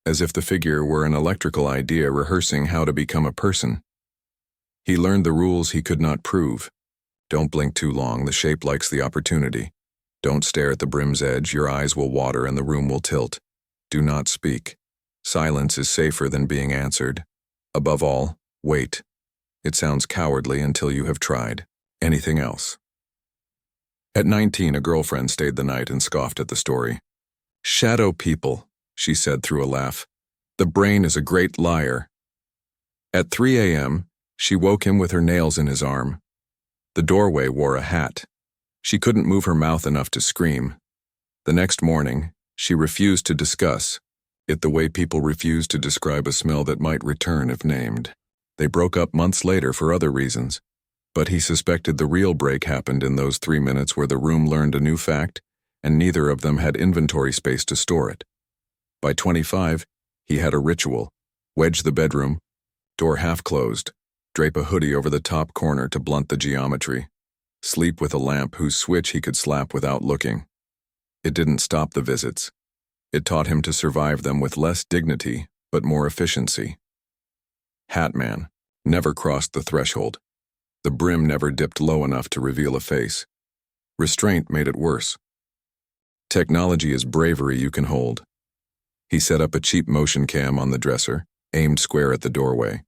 as if the figure were an electrical idea rehearsing how to become a person. He learned the rules he could not prove. Don't blink too long, the shape likes the opportunity. Don't stare at the brim's edge, your eyes will water and the room will tilt. Do not speak. Silence is safer than being answered. Above all, wait. It sounds cowardly until you have tried. Anything else? At 19, a girlfriend stayed the night and scoffed at the story. Shadow people, she said through a laugh. The brain is a great liar. At 3 a.m., she woke him with her nails in his arm. The doorway wore a hat. She couldn't move her mouth enough to scream. The next morning, she refused to discuss it the way people refuse to describe a smell that might return if named. They broke up months later for other reasons, but he suspected the real break happened in those 3 minutes where the room learned a new fact, and neither of them had inventory space to store it. By 25, he had a ritual: wedge the bedroom, door half closed, drape a hoodie over the top corner to blunt the geometry, sleep with a lamp whose switch he could slap without looking. It didn't stop the visits. It taught him to survive them with less dignity, but more efficiency. Hatman never crossed the threshold. The brim never dipped low enough to reveal a face. Restraint made it worse. Technology is bravery you can hold. He set up a cheap motion cam on the dresser, aimed square at the doorway.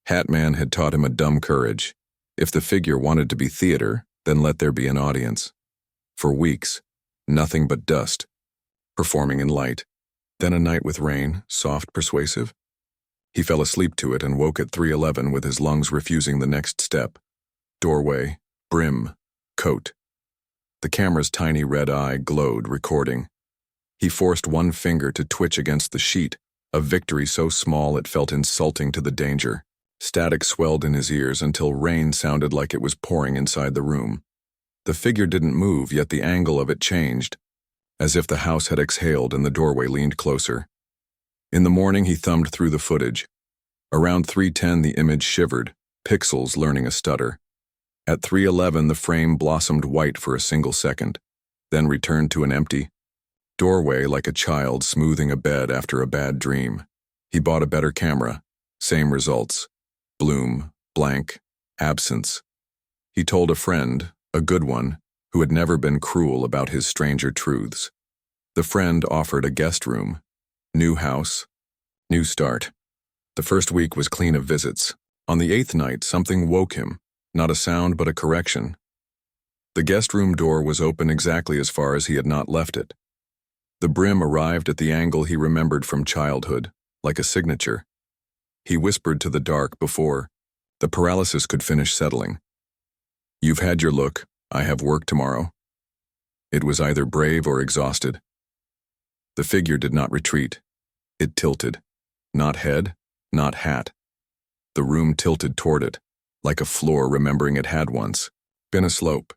Hatman had taught him a dumb courage. If the figure wanted to be theater, then let there be an audience. For weeks, nothing but dust, performing in light. Then a night with rain, soft, persuasive. He fell asleep to it and woke at 3:11 with his lungs refusing the next step. Doorway, brim, coat. The camera's tiny red eye glowed, recording. He forced one finger to twitch against the sheet, a victory so small it felt insulting to the danger. Static swelled in his ears until rain sounded like it was pouring inside the room. The figure didn't move, yet the angle of it changed, as if the house had exhaled and the doorway leaned closer. In the morning, he thumbed through the footage. Around 3:10, the image shivered, pixels learning a stutter. At 3:11, the frame blossomed white for a single second, then returned to an empty doorway like a child smoothing a bed after a bad dream. He bought a better camera. Same results. Bloom, blank, absence. He told a friend, a good one, who had never been cruel about his stranger truths. The friend offered a guest room. New house, new start. The first week was clean of visits. On the 8th night, something woke him, not a sound but a correction. The guest room door was open exactly as far as he had not left it. The brim arrived at the angle he remembered from childhood, like a signature. He whispered to the dark before the paralysis could finish settling. You've had your look, I have work tomorrow. It was either brave or exhausted. The figure did not retreat. It tilted. Not head, not hat. The room tilted toward it, like a floor remembering it had once been a slope.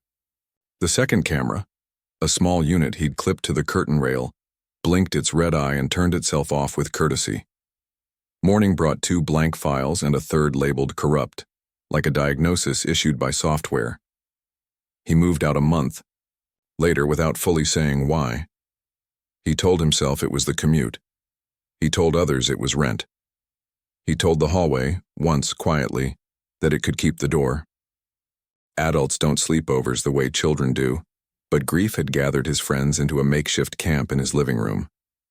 The second camera, a small unit he'd clipped to the curtain rail, blinked its red eye and turned itself off with courtesy. Morning brought 2 blank files and a third labeled corrupt, like a diagnosis issued by software. He moved out a month later without fully saying why. He told himself it was the commute. He told others it was rent. He told the hallway, once quietly, that it could keep the door. Adults don't sleepovers the way children do, but grief had gathered his friends into a makeshift camp in his living room,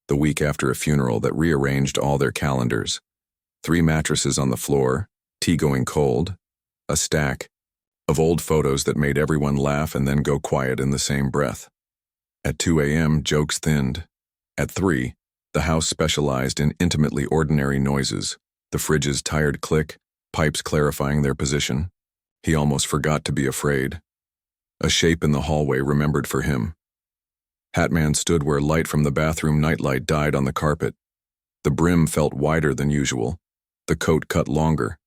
the week after a funeral that rearranged all their calendars. 3 mattresses on the floor, tea going cold, a stack of old photos that made everyone laugh and then go quiet in the same breath. At 2 a.m., jokes thinned. At 3, the house specialized in intimately ordinary noises, the fridge's tired click, pipes clarifying their position. He almost forgot to be afraid. A shape in the hallway remembered for him. Hatman stood where light from the bathroom nightlight died on the carpet. The brim felt wider than usual, the coat cut longer,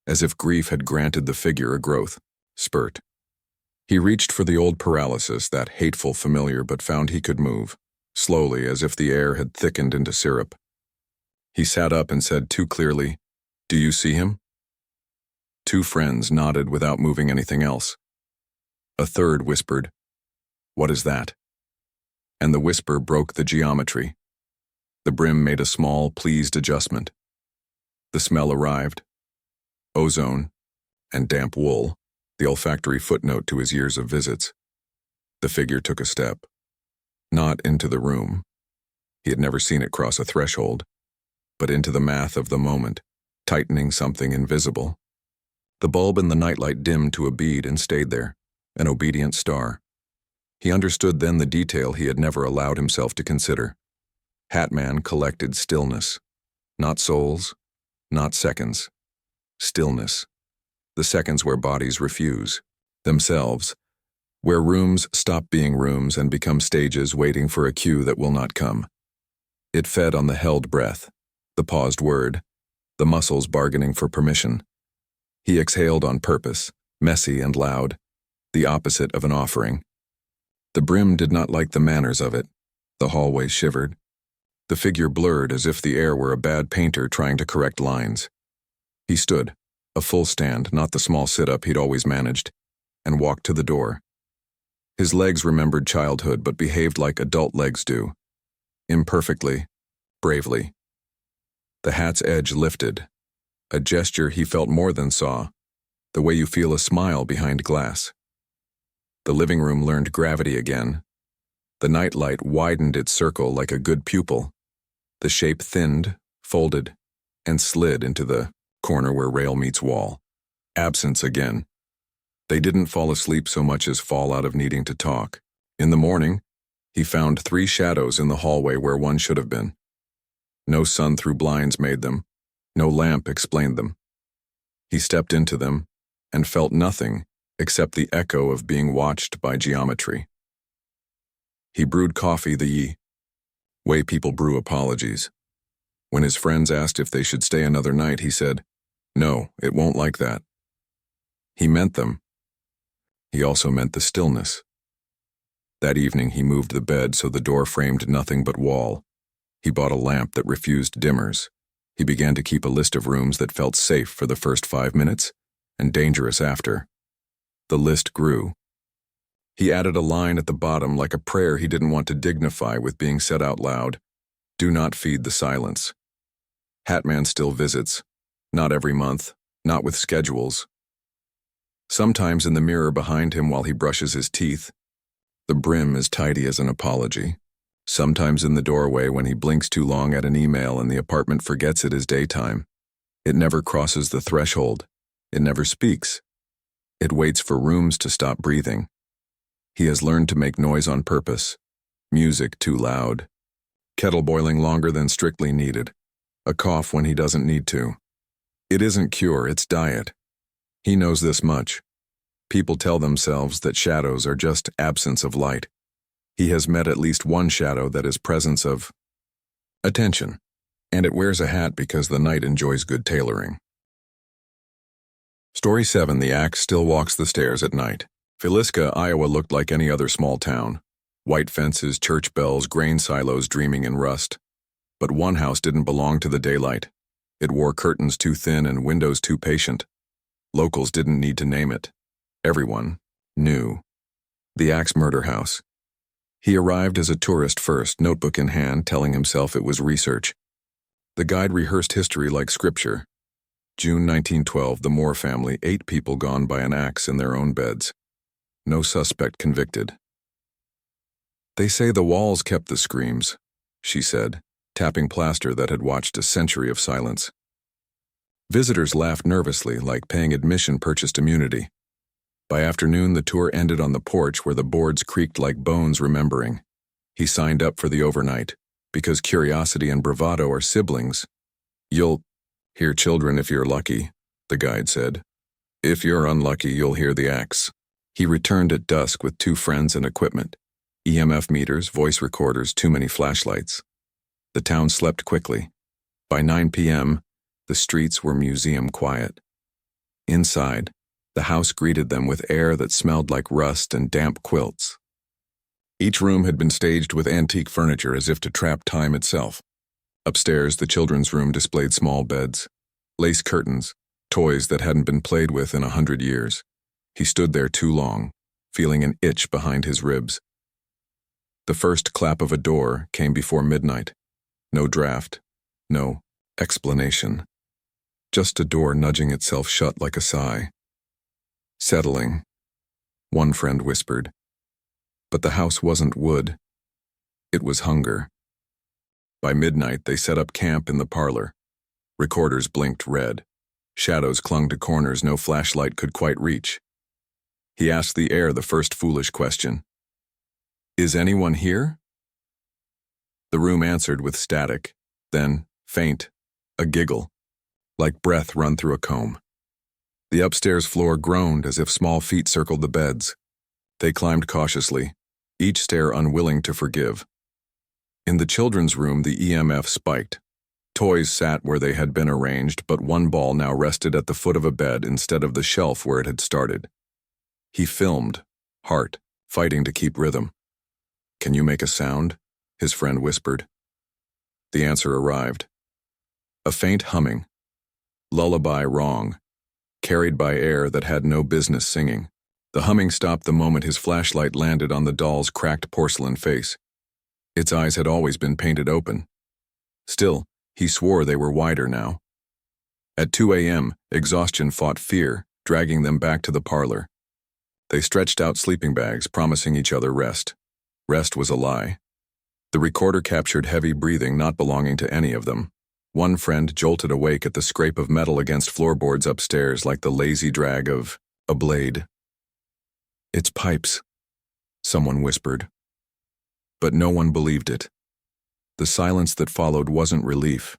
as if grief had granted the figure a growth spurt. He reached for the old paralysis, that hateful familiar, but found he could move, slowly, as if the air had thickened into syrup. He sat up and said too clearly, "Do you see him?" 2 friends nodded without moving anything else. A third whispered, "What is that?" And the whisper broke the geometry. The brim made a small, pleased adjustment. The smell arrived. Ozone and damp wool, the olfactory footnote to his years of visits. The figure took a step. Not into the room. He had never seen it cross a threshold, but into the math of the moment, tightening something invisible. The bulb in the nightlight dimmed to a bead and stayed there, an obedient star. He understood then the detail he had never allowed himself to consider. Hatman collected stillness. Not souls, not seconds. Stillness. The seconds where bodies refuse themselves, where rooms stop being rooms and become stages waiting for a cue that will not come. It fed on the held breath, the paused word, the muscles bargaining for permission. He exhaled on purpose, messy and loud, the opposite of an offering. The brim did not like the manners of it. The hallway shivered. The figure blurred as if the air were a bad painter trying to correct lines. He stood, a full stand, not the small sit-up he'd always managed, and walked to the door. His legs remembered childhood but behaved like adult legs do. Imperfectly, bravely. The hat's edge lifted, a gesture he felt more than saw, the way you feel a smile behind glass. The living room learned gravity again. The nightlight widened its circle like a good pupil. The shape thinned, folded, and slid into the corner where rail meets wall. Absence again. They didn't fall asleep so much as fall out of needing to talk. In the morning, he found 3 shadows in the hallway where one should have been. No sun through blinds made them. No lamp explained them. He stepped into them and felt nothing except the echo of being watched by geometry. He brewed coffee the way people brew apologies. When his friends asked if they should stay another night, he said, "No, it won't like that." He meant them. He also meant the stillness. That evening he moved the bed so the door framed nothing but wall. He bought a lamp that refused dimmers. He began to keep a list of rooms that felt safe for the first 5 minutes and dangerous after. The list grew. He added a line at the bottom like a prayer he didn't want to dignify with being said out loud. Do not feed the silence. Hatman still visits. Not every month, not with schedules. Sometimes in the mirror behind him while he brushes his teeth. The brim is tidy as an apology. Sometimes in the doorway when he blinks too long at an email and the apartment forgets it is daytime. It never crosses the threshold. It never speaks. It waits for rooms to stop breathing. He has learned to make noise on purpose. Music too loud. Kettle boiling longer than strictly needed. A cough when he doesn't need to. It isn't cure, it's diet. He knows this much. People tell themselves that shadows are just absence of light. He has met at least one shadow that is presence of attention, and it wears a hat because the night enjoys good tailoring. Story 7. The axe still walks the stairs at night. Villisca, Iowa looked like any other small town. White fences, church bells, grain silos dreaming in rust. But one house didn't belong to the daylight. It wore curtains too thin and windows too patient. Locals didn't need to name it. Everyone knew. The Axe Murder House. He arrived as a tourist first, notebook in hand, telling himself it was research. The guide rehearsed history like scripture. June 1912, the Moore family, 8 people gone by an axe in their own beds. No suspect convicted. They say the walls kept the screams, she said, tapping plaster that had watched a century of silence. Visitors laughed nervously, like paying admission purchased immunity. By afternoon, the tour ended on the porch where the boards creaked like bones remembering. He signed up for the overnight, because curiosity and bravado are siblings. You'll hear children if you're lucky, the guide said. If you're unlucky, you'll hear the axe. He returned at dusk with 2 friends and equipment. EMF meters, voice recorders, too many flashlights. The town slept quickly. By 9 p.m., the streets were museum quiet. Inside, the house greeted them with air that smelled like rust and damp quilts. Each room had been staged with antique furniture as if to trap time itself. Upstairs, the children's room displayed small beds, lace curtains, toys that hadn't been played with in 100 years. He stood there too long, feeling an itch behind his ribs. The first clap of a door came before midnight. No draft, no explanation. Just a door nudging itself shut like a sigh. Settling, one friend whispered. But the house wasn't wood. It was hunger. By midnight, they set up camp in the parlor. Recorders blinked red. Shadows clung to corners no flashlight could quite reach. He asked the air the first foolish question. "Is anyone here?" The room answered with static, then, faint, a giggle, like breath run through a comb. The upstairs floor groaned as if small feet circled the beds. They climbed cautiously, each stair unwilling to forgive. In the children's room, the EMF spiked. Toys sat where they had been arranged, but one ball now rested at the foot of a bed instead of the shelf where it had started. He filmed, heart, fighting to keep rhythm. "Can you make a sound?" his friend whispered. The answer arrived. A faint humming. Lullaby wrong, carried by air that had no business singing. The humming stopped the moment his flashlight landed on the doll's cracked porcelain face. Its eyes had always been painted open. Still, he swore they were wider now. At 2 a.m., exhaustion fought fear, dragging them back to the parlor. They stretched out sleeping bags, promising each other rest. Rest was a lie. The recorder captured heavy breathing not belonging to any of them. One friend jolted awake at the scrape of metal against floorboards upstairs like the lazy drag of a blade. "It's pipes," someone whispered. But no one believed it. The silence that followed wasn't relief.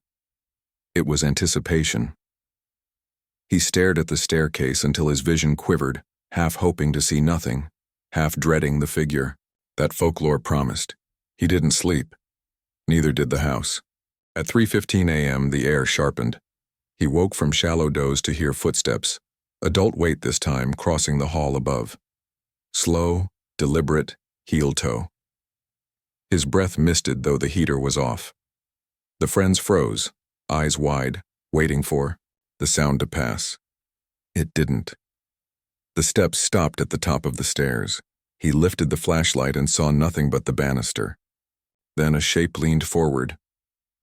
It was anticipation. He stared at the staircase until his vision quivered, half hoping to see nothing, half dreading the figure that folklore promised. He didn't sleep. Neither did the house. At 3:15 a.m., the air sharpened. He woke from shallow doze to hear footsteps, adult weight this time, crossing the hall above. Slow, deliberate, heel-toe. His breath misted though the heater was off. The friends froze, eyes wide, waiting for the sound to pass. It didn't. The steps stopped at the top of the stairs. He lifted the flashlight and saw nothing but the banister. Then a shape leaned forward,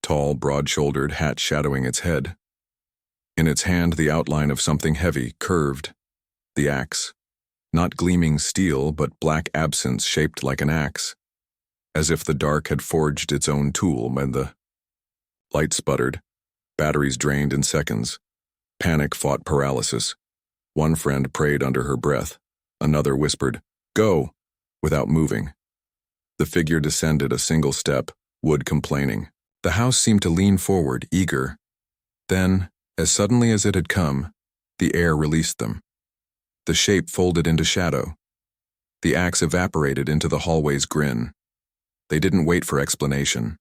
tall, broad-shouldered, hat shadowing its head. In its hand, the outline of something heavy, curved. The axe. Not gleaming steel, but black absence shaped like an axe. As if the dark had forged its own tool when the light sputtered. Batteries drained in seconds. Panic fought paralysis. One friend prayed under her breath. Another whispered, "Go," without moving. The figure descended a single step, wood complaining. The house seemed to lean forward, eager. Then, as suddenly as it had come, the air released them. The shape folded into shadow. The axe evaporated into the hallway's grin. They didn't wait for explanation.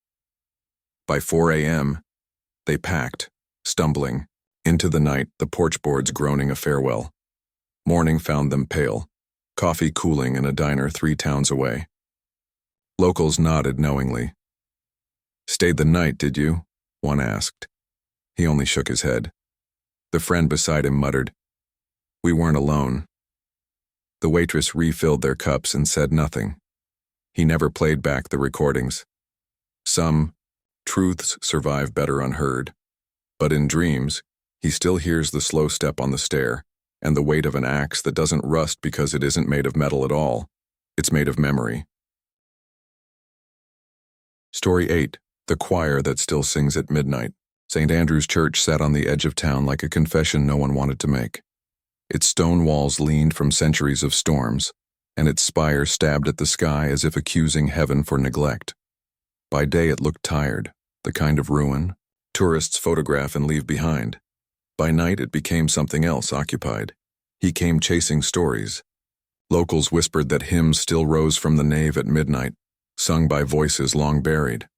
By 4 a.m., they packed, stumbling, into the night, the porch boards groaning a farewell. Morning found them pale, coffee cooling in a diner 3 towns away. Locals nodded knowingly. "Stayed the night, did you?" one asked. He only shook his head. The friend beside him muttered, "We weren't alone." The waitress refilled their cups and said nothing. He never played back the recordings. Some truths survive better unheard, but in dreams, he still hears the slow step on the stair and the weight of an axe that doesn't rust because it isn't made of metal at all. It's made of memory. Story 8. The choir that still sings at midnight. St. Andrew's Church sat on the edge of town like a confession no one wanted to make. Its stone walls leaned from centuries of storms, and its spire stabbed at the sky as if accusing heaven for neglect. By day it looked tired, the kind of ruin tourists photograph and leave behind. By night it became something else, occupied. He came chasing stories. Locals whispered that hymns still rose from the nave at midnight, sung by voices long buried.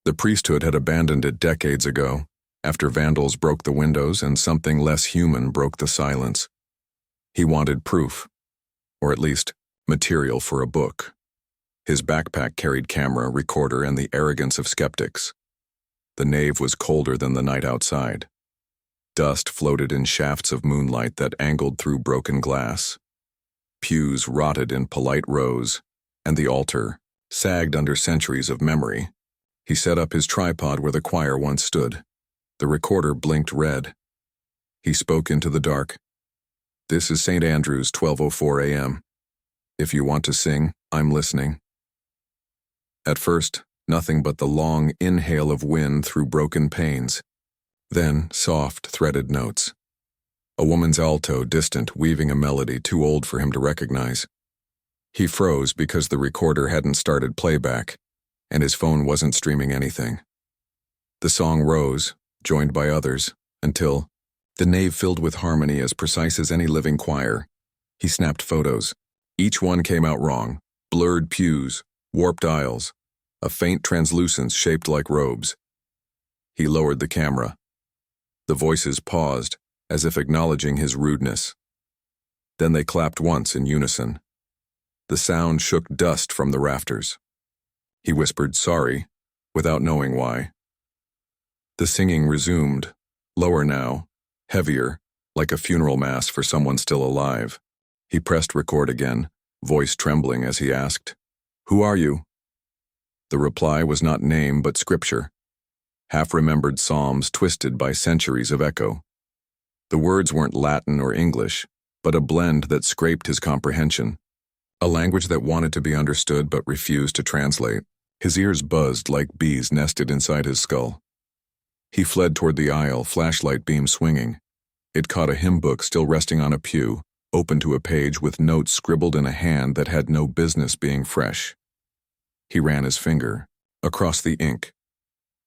The priesthood had abandoned it decades ago, after vandals broke the windows and something less human broke the silence. He wanted proof, or at least material for a book. His backpack carried camera, recorder, and the arrogance of skeptics. The nave was colder than the night outside. Dust floated in shafts of moonlight that angled through broken glass. Pews rotted in polite rows, and the altar sagged under centuries of memory. He set up his tripod where the choir once stood. The recorder blinked red. He spoke into the dark. "This is St. Andrew's, 12:04 a.m. If you want to sing, I'm listening." At first, nothing but the long inhale of wind through broken panes. Then, soft, threaded notes. A woman's alto, distant, weaving a melody too old for him to recognize. He froze because the recorder hadn't started playback, and his phone wasn't streaming anything. The song rose, joined by others, until the nave filled with harmony as precise as any living choir. He snapped photos. Each one came out wrong. Blurred pews, warped aisles, a faint translucence shaped like robes. He lowered the camera. The voices paused, as if acknowledging his rudeness. Then they clapped once in unison. The sound shook dust from the rafters. He whispered sorry, without knowing why. The singing resumed, lower now, heavier, like a funeral mass for someone still alive. He pressed record again, voice trembling as he asked, "Who are you?" The reply was not name but scripture. Half-remembered psalms twisted by centuries of echo. The words weren't Latin or English, but a blend that scraped his comprehension. A language that wanted to be understood but refused to translate. His ears buzzed like bees nested inside his skull. He fled toward the aisle, flashlight beam swinging. It caught a hymn book still resting on a pew, open to a page with notes scribbled in a hand that had no business being fresh. He ran his finger across the ink.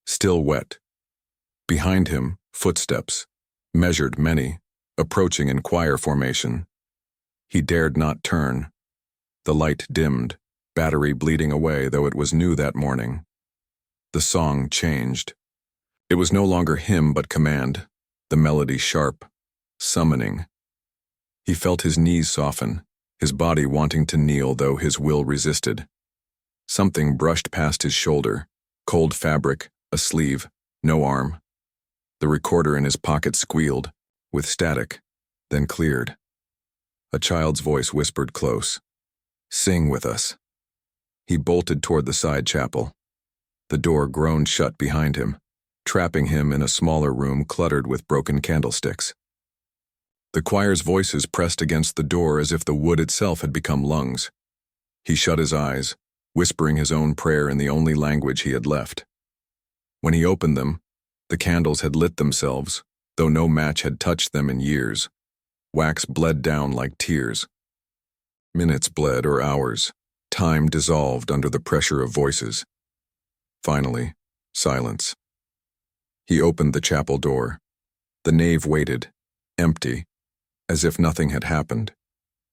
Still wet. Behind him, footsteps. Measured many, approaching in choir formation. He dared not turn. The light dimmed, battery bleeding away, though it was new that morning. The song changed. It was no longer hymn but command, the melody sharp, summoning. He felt his knees soften, his body wanting to kneel though his will resisted. Something brushed past his shoulder, cold fabric, a sleeve, no arm. The recorder in his pocket squealed, with static, then cleared. A child's voice whispered close, "Sing with us." He bolted toward the side chapel. The door groaned shut behind him, trapping him in a smaller room cluttered with broken candlesticks. The choir's voices pressed against the door as if the wood itself had become lungs. He shut his eyes, whispering his own prayer in the only language he had left. When he opened them, the candles had lit themselves, though no match had touched them in years. Wax bled down like tears. Minutes bled, or hours. Time dissolved under the pressure of voices. Finally, silence. He opened the chapel door. The nave waited, empty, as if nothing had happened.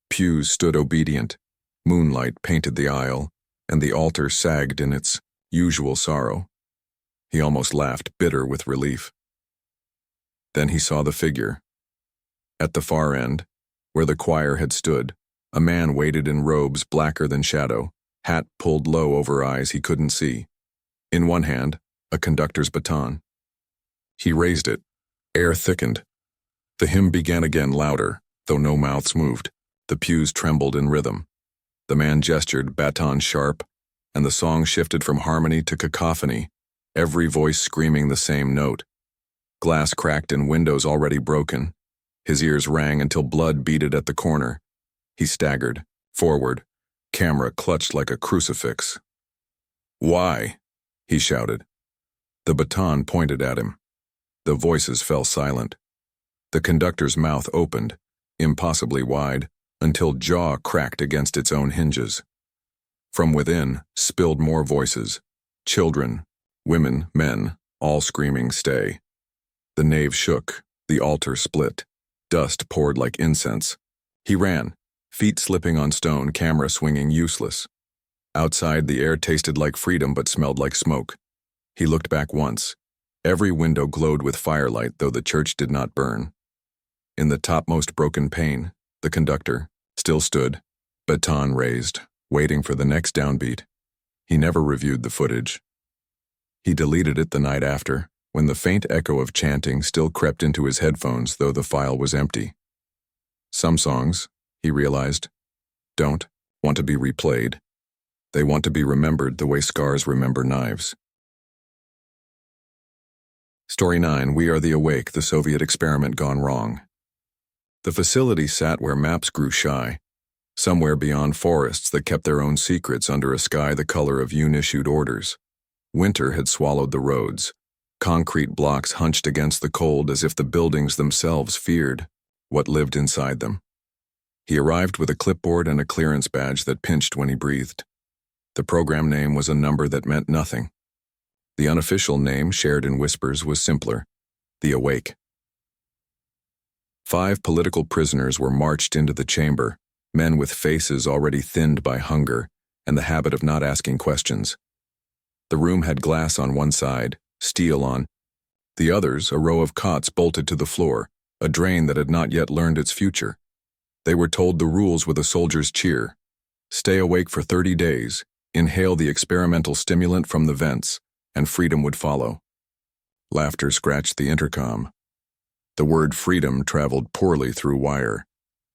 Pews stood obedient. Moonlight painted the aisle, and the altar sagged in its usual sorrow. He almost laughed, bitter with relief. Then he saw the figure. At the far end, where the choir had stood, a man waited in robes blacker than shadow, hat pulled low over eyes he couldn't see. In one hand, a conductor's baton. He raised it. Air thickened. The hymn began again louder, though no mouths moved. The pews trembled in rhythm. The man gestured, baton sharp, and the song shifted from harmony to cacophony, every voice screaming the same note. Glass cracked and windows already broken. His ears rang until blood beaded at the corner. He staggered, forward, camera clutched like a crucifix. "Why?" he shouted. The baton pointed at him. The voices fell silent. The conductor's mouth opened, impossibly wide, until jaw cracked against its own hinges. From within spilled more voices, children, women, men, all screaming, "Stay." The nave shook, the altar split. Dust poured like incense. He ran, Feet slipping on stone, camera swinging useless. Outside, the air tasted like freedom but smelled like smoke. He looked back once. Every window glowed with firelight, though the church did not burn. In the topmost broken pane, the conductor still stood, baton raised, waiting for the next downbeat. He never reviewed the footage. He deleted it the night after, when the faint echo of chanting still crept into his headphones, though the file was empty. Some songs, he realized, don't want to be replayed. They want to be remembered the way scars remember knives. Story 9, We Are the Awake, the Soviet Experiment Gone Wrong. The facility sat where maps grew shy, somewhere beyond forests that kept their own secrets under a sky the color of UN-issued orders. Winter had swallowed the roads. Concrete blocks hunched against the cold as if the buildings themselves feared what lived inside them. He arrived with a clipboard and a clearance badge that pinched when he breathed. The program name was a number that meant nothing. The unofficial name, shared in whispers, was simpler: The Awake. 5 political prisoners were marched into the chamber, men with faces already thinned by hunger and the habit of not asking questions. The room had glass on one side, steel on the others, a row of cots bolted to the floor, a drain that had not yet learned its future. They were told the rules with a soldier's cheer. Stay awake for 30 days, inhale the experimental stimulant from the vents, and freedom would follow. Laughter scratched the intercom. The word freedom traveled poorly through wire.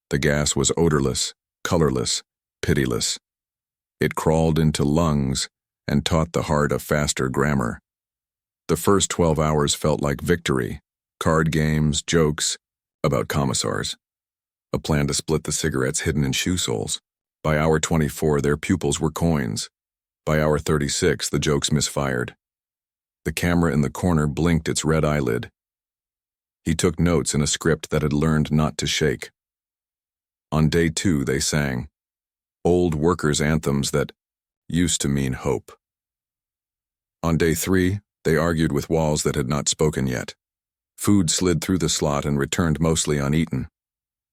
The gas was odorless, colorless, pitiless. It crawled into lungs and taught the heart a faster grammar. The first 12 hours felt like victory, card games, jokes about commissars, a plan to split the cigarettes hidden in shoe soles. By hour 24, their pupils were coins. By hour 36, the jokes misfired. The camera in the corner blinked its red eyelid. He took notes in a script that had learned not to shake. On day 2, they sang old workers' anthems that used to mean hope. On day 3, they argued with walls that had not spoken yet. Food slid through the slot and returned mostly uneaten.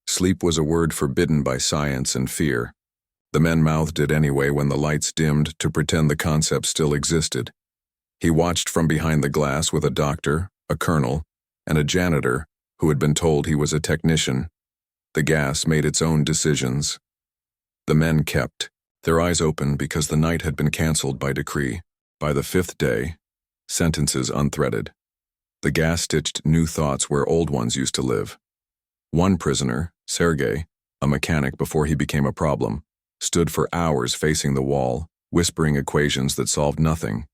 Sleep was a word forbidden by science and fear. The men mouthed it anyway when the lights dimmed to pretend the concept still existed. He watched from behind the glass with a doctor, a colonel, and a janitor who had been told he was a technician. The gas made its own decisions. The men kept their eyes open because the night had been canceled by decree. By the 5th day, sentences unthreaded. The gas stitched new thoughts where old ones used to live. One prisoner, Sergei, a mechanic before he became a problem, stood for hours facing the wall, whispering equations that solved nothing.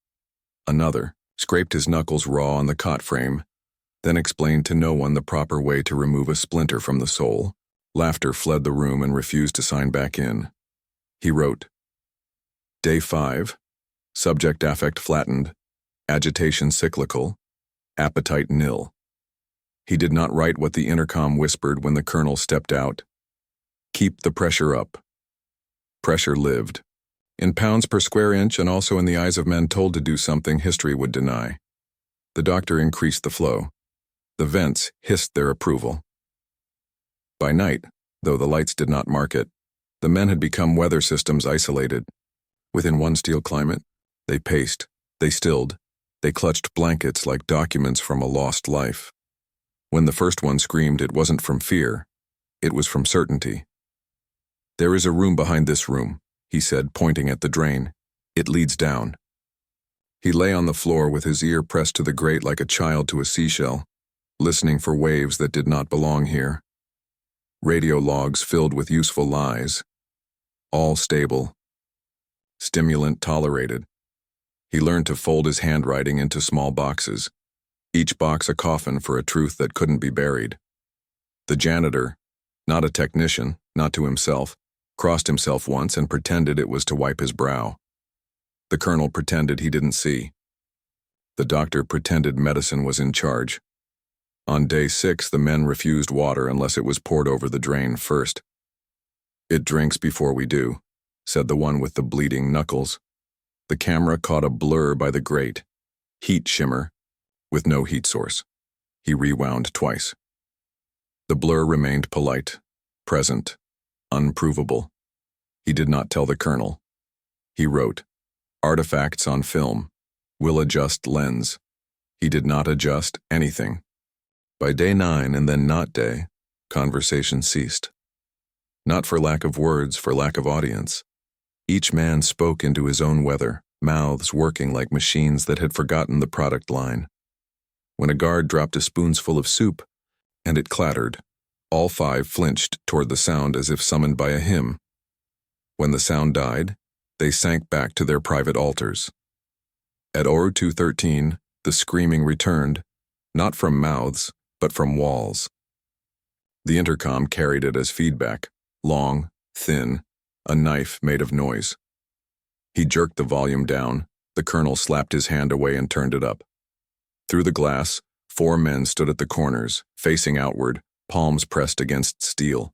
Another scraped his knuckles raw on the cot frame, then explained to no one the proper way to remove a splinter from the sole. Laughter fled the room and refused to sign back in. He wrote, Day 5, subject affect flattened, agitation cyclical, appetite nil. He did not write what the intercom whispered when the colonel stepped out. Keep the pressure up. Pressure lived. In pounds per square inch and also in the eyes of men told to do something history would deny. The doctor increased the flow. The vents hissed their approval. By night, though the lights did not mark it, the men had become weather systems isolated. Within one steel climate, they paced, they stilled, they clutched blankets like documents from a lost life. When the first one screamed, it wasn't from fear, it was from certainty. There is a room behind this room, he said, pointing at the drain. It leads down. He lay on the floor with his ear pressed to the grate like a child to a seashell, listening for waves that did not belong here. Radio logs filled with useful lies. All stable. Stimulant tolerated. He learned to fold his handwriting into small boxes, each box a coffin for a truth that couldn't be buried. The janitor, not a technician, not to himself, crossed himself once and pretended it was to wipe his brow. The colonel pretended he didn't see. The doctor pretended medicine was in charge. On day 6, the men refused water unless it was poured over the drain first. It drinks before we do, said the one with the bleeding knuckles. The camera caught a blur by the grate. Heat shimmer, with no heat source. He rewound twice. The blur remained polite, present, unprovable. He did not tell the colonel. He wrote, "Artifacts on film. Will adjust lens." He did not adjust anything. By day 9 and then not day, conversation ceased. Not for lack of words, for lack of audience. Each man spoke into his own weather, mouths working like machines that had forgotten the product line. When a guard dropped a spoonsful of soup, and it clattered, all 5 flinched toward the sound as if summoned by a hymn. When the sound died, they sank back to their private altars. At 02:13, the screaming returned, not from mouths, but from walls. The intercom carried it as feedback, long, thin, a knife made of noise. He jerked the volume down, the colonel slapped his hand away and turned it up. Through the glass, 4 men stood at the corners, facing outward, palms pressed against steel.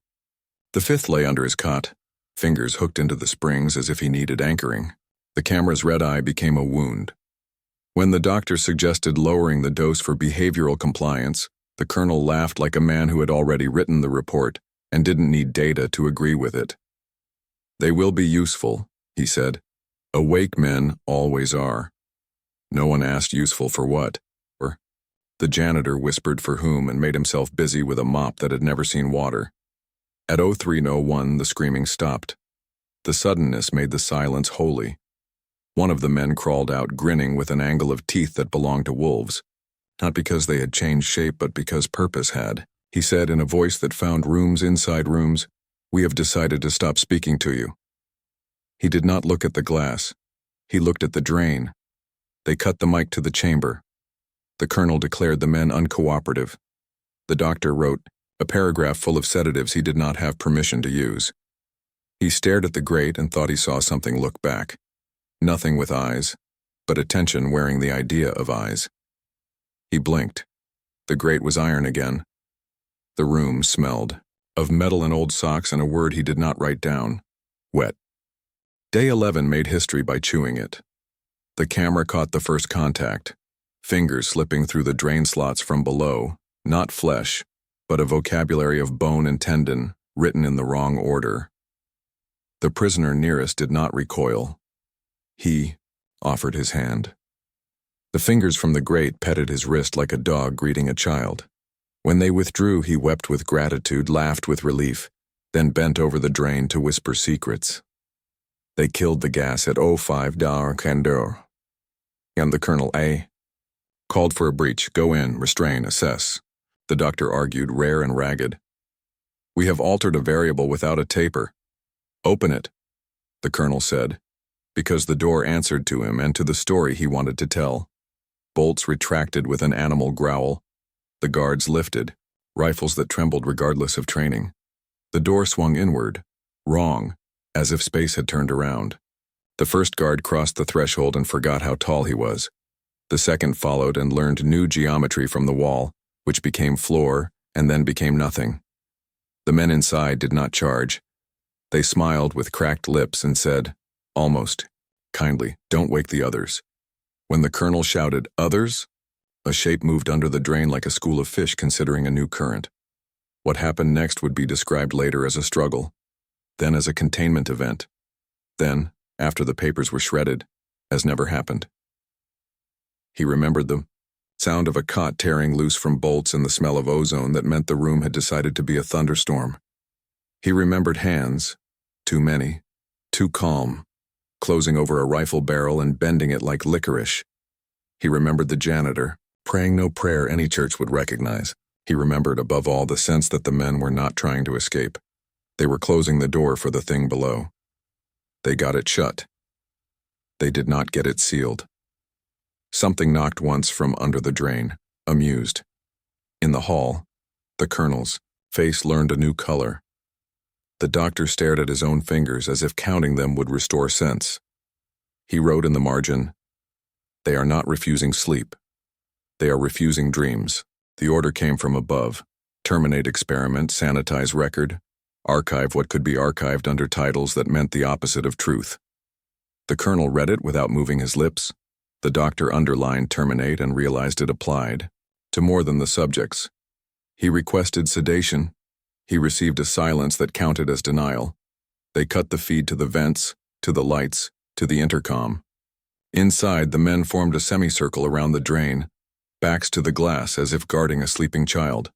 The 5th lay under his cot, fingers hooked into the springs as if he needed anchoring. The camera's red eye became a wound. When the doctor suggested lowering the dose for behavioral compliance, the colonel laughed like a man who had already written the report and didn't need data to agree with it. "They will be useful," he said. "Awake men always are." No one asked useful for what. The janitor whispered for whom and made himself busy with a mop that had never seen water. At 03:01, the screaming stopped. The suddenness made the silence holy. One of the men crawled out, grinning with an angle of teeth that belonged to wolves. Not because they had changed shape, but because purpose had. He said in a voice that found rooms inside rooms, "We have decided to stop speaking to you." He did not look at the glass. He looked at the drain. They cut the mic to the chamber. The colonel declared the men uncooperative. The doctor wrote a paragraph full of sedatives he did not have permission to use. He stared at the grate and thought he saw something look back. Nothing with eyes, but attention wearing the idea of eyes. He blinked. The grate was iron again. The room smelled of metal and old socks and a word he did not write down: wet. Day 11 made history by chewing it. The camera caught the first contact. Fingers slipping through the drain slots from below, not flesh, but a vocabulary of bone and tendon, written in the wrong order. The prisoner nearest did not recoil. He offered his hand. The fingers from the grate petted his wrist like a dog greeting a child. When they withdrew, he wept with gratitude, laughed with relief, then bent over the drain to whisper secrets. They killed the gas at 05 Candor. And the colonel called for a breach. "Go in, restrain, assess." The doctor argued, rare and ragged. "We have altered a variable without a taper." "Open it," the colonel said, because the door answered to him and to the story he wanted to tell. Bolts retracted with an animal growl. The guards lifted, rifles that trembled regardless of training. The door swung inward, wrong, as if space had turned around. The first guard crossed the threshold and forgot how tall he was. The second followed and learned new geometry from the wall, which became floor and then became nothing. The men inside did not charge. They smiled with cracked lips and said, almost kindly, "Don't wake the others." When the colonel shouted, "Others?" a shape moved under the drain like a school of fish considering a new current. What happened next would be described later as a struggle, then as a containment event, then, after the papers were shredded, as never happened. He remembered the sound of a cot tearing loose from bolts and the smell of ozone that meant the room had decided to be a thunderstorm. He remembered hands, too many, too calm, closing over a rifle barrel and bending it like licorice. He remembered the janitor, praying no prayer any church would recognize. He remembered above all the sense that the men were not trying to escape. They were closing the door for the thing below. They got it shut. They did not get it sealed. Something knocked once from under the drain, amused. In the hall, the colonel's face learned a new color. The doctor stared at his own fingers as if counting them would restore sense. He wrote in the margin, "They are not refusing sleep. They are refusing dreams." The order came from above. Terminate experiment, sanitize record, archive what could be archived under titles that meant the opposite of truth. The colonel read it without moving his lips. The doctor underlined terminate and realized it applied to more than the subjects. He requested sedation. He received a silence that counted as denial. They cut the feed to the vents, to the lights, to the intercom. Inside, the men formed a semicircle around the drain, backs to the glass as if guarding a sleeping child.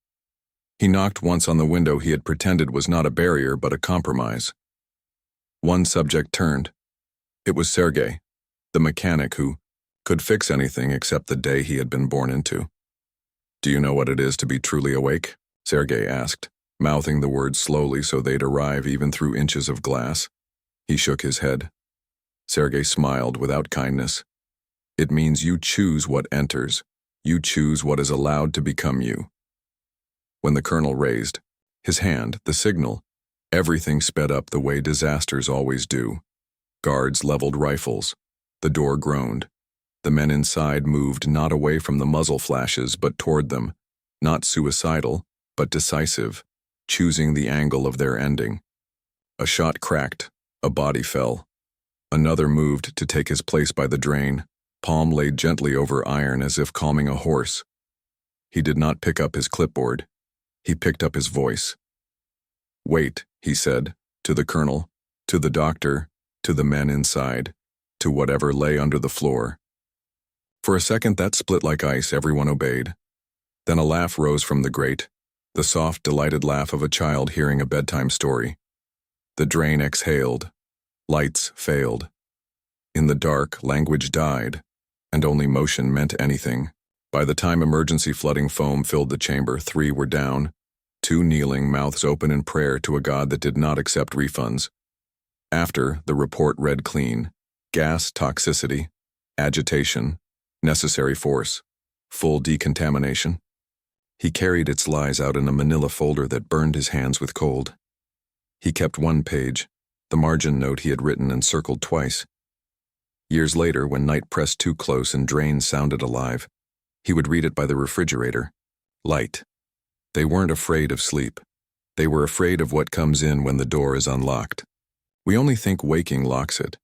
He knocked once on the window he had pretended was not a barrier but a compromise. One subject turned. It was Sergei, the mechanic who could fix anything except the day he had been born into. "Do you know what it is to be truly awake?" Sergei asked, mouthing the words slowly so they'd arrive even through inches of glass. He shook his head. Sergei smiled without kindness. "It means you choose what enters. You choose what is allowed to become you." When the colonel raised his hand, the signal, everything sped up the way disasters always do. Guards leveled rifles. The door groaned. The men inside moved not away from the muzzle flashes but toward them, not suicidal, but decisive, choosing the angle of their ending. A shot cracked. A body fell. Another moved to take his place by the drain, palm laid gently over iron as if calming a horse. He did not pick up his clipboard. He picked up his voice. "Wait," he said, to the colonel, to the doctor, to the men inside, to whatever lay under the floor. For a second that split like ice, everyone obeyed. Then a laugh rose from the grate, the soft, delighted laugh of a child hearing a bedtime story. The drain exhaled. Lights failed. In the dark, language died, and only motion meant anything. By the time emergency flooding foam filled the chamber, 3 were down, 2 kneeling, mouths open in prayer to a God that did not accept refunds. After, the report read clean: gas toxicity, agitation, necessary force, full decontamination. He carried its lies out in a manila folder that burned his hands with cold. He kept one page, the margin note he had written and circled twice. Years later, when night pressed too close and drains sounded alive, he would read it by the refrigerator. Light. They weren't afraid of sleep. They were afraid of what comes in when the door is unlocked. We only think waking locks it.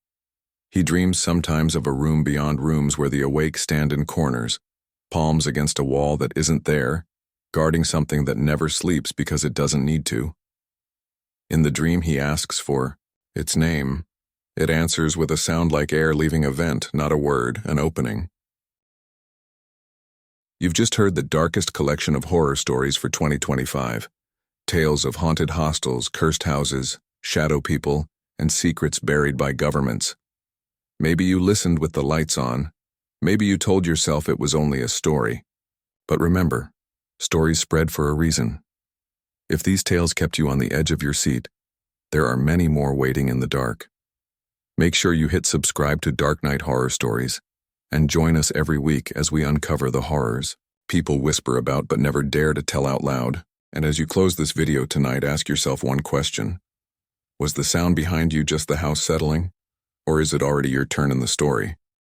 He dreams sometimes of a room beyond rooms where the awake stand in corners, palms against a wall that isn't there, guarding something that never sleeps because it doesn't need to. In the dream he asks for its name. It answers with a sound like air leaving a vent, not a word, an opening. You've just heard the darkest collection of horror stories for 2025. Tales of haunted hostels, cursed houses, shadow people, and secrets buried by governments. Maybe you listened with the lights on. Maybe you told yourself it was only a story. But remember, stories spread for a reason. If these tales kept you on the edge of your seat, there are many more waiting in the dark. Make sure you hit subscribe to Dark Night Horror Stories, and join us every week as we uncover the horrors people whisper about but never dare to tell out loud. And as you close this video tonight, ask yourself one question. Was the sound behind you just the house settling? Or is it already your turn in the story?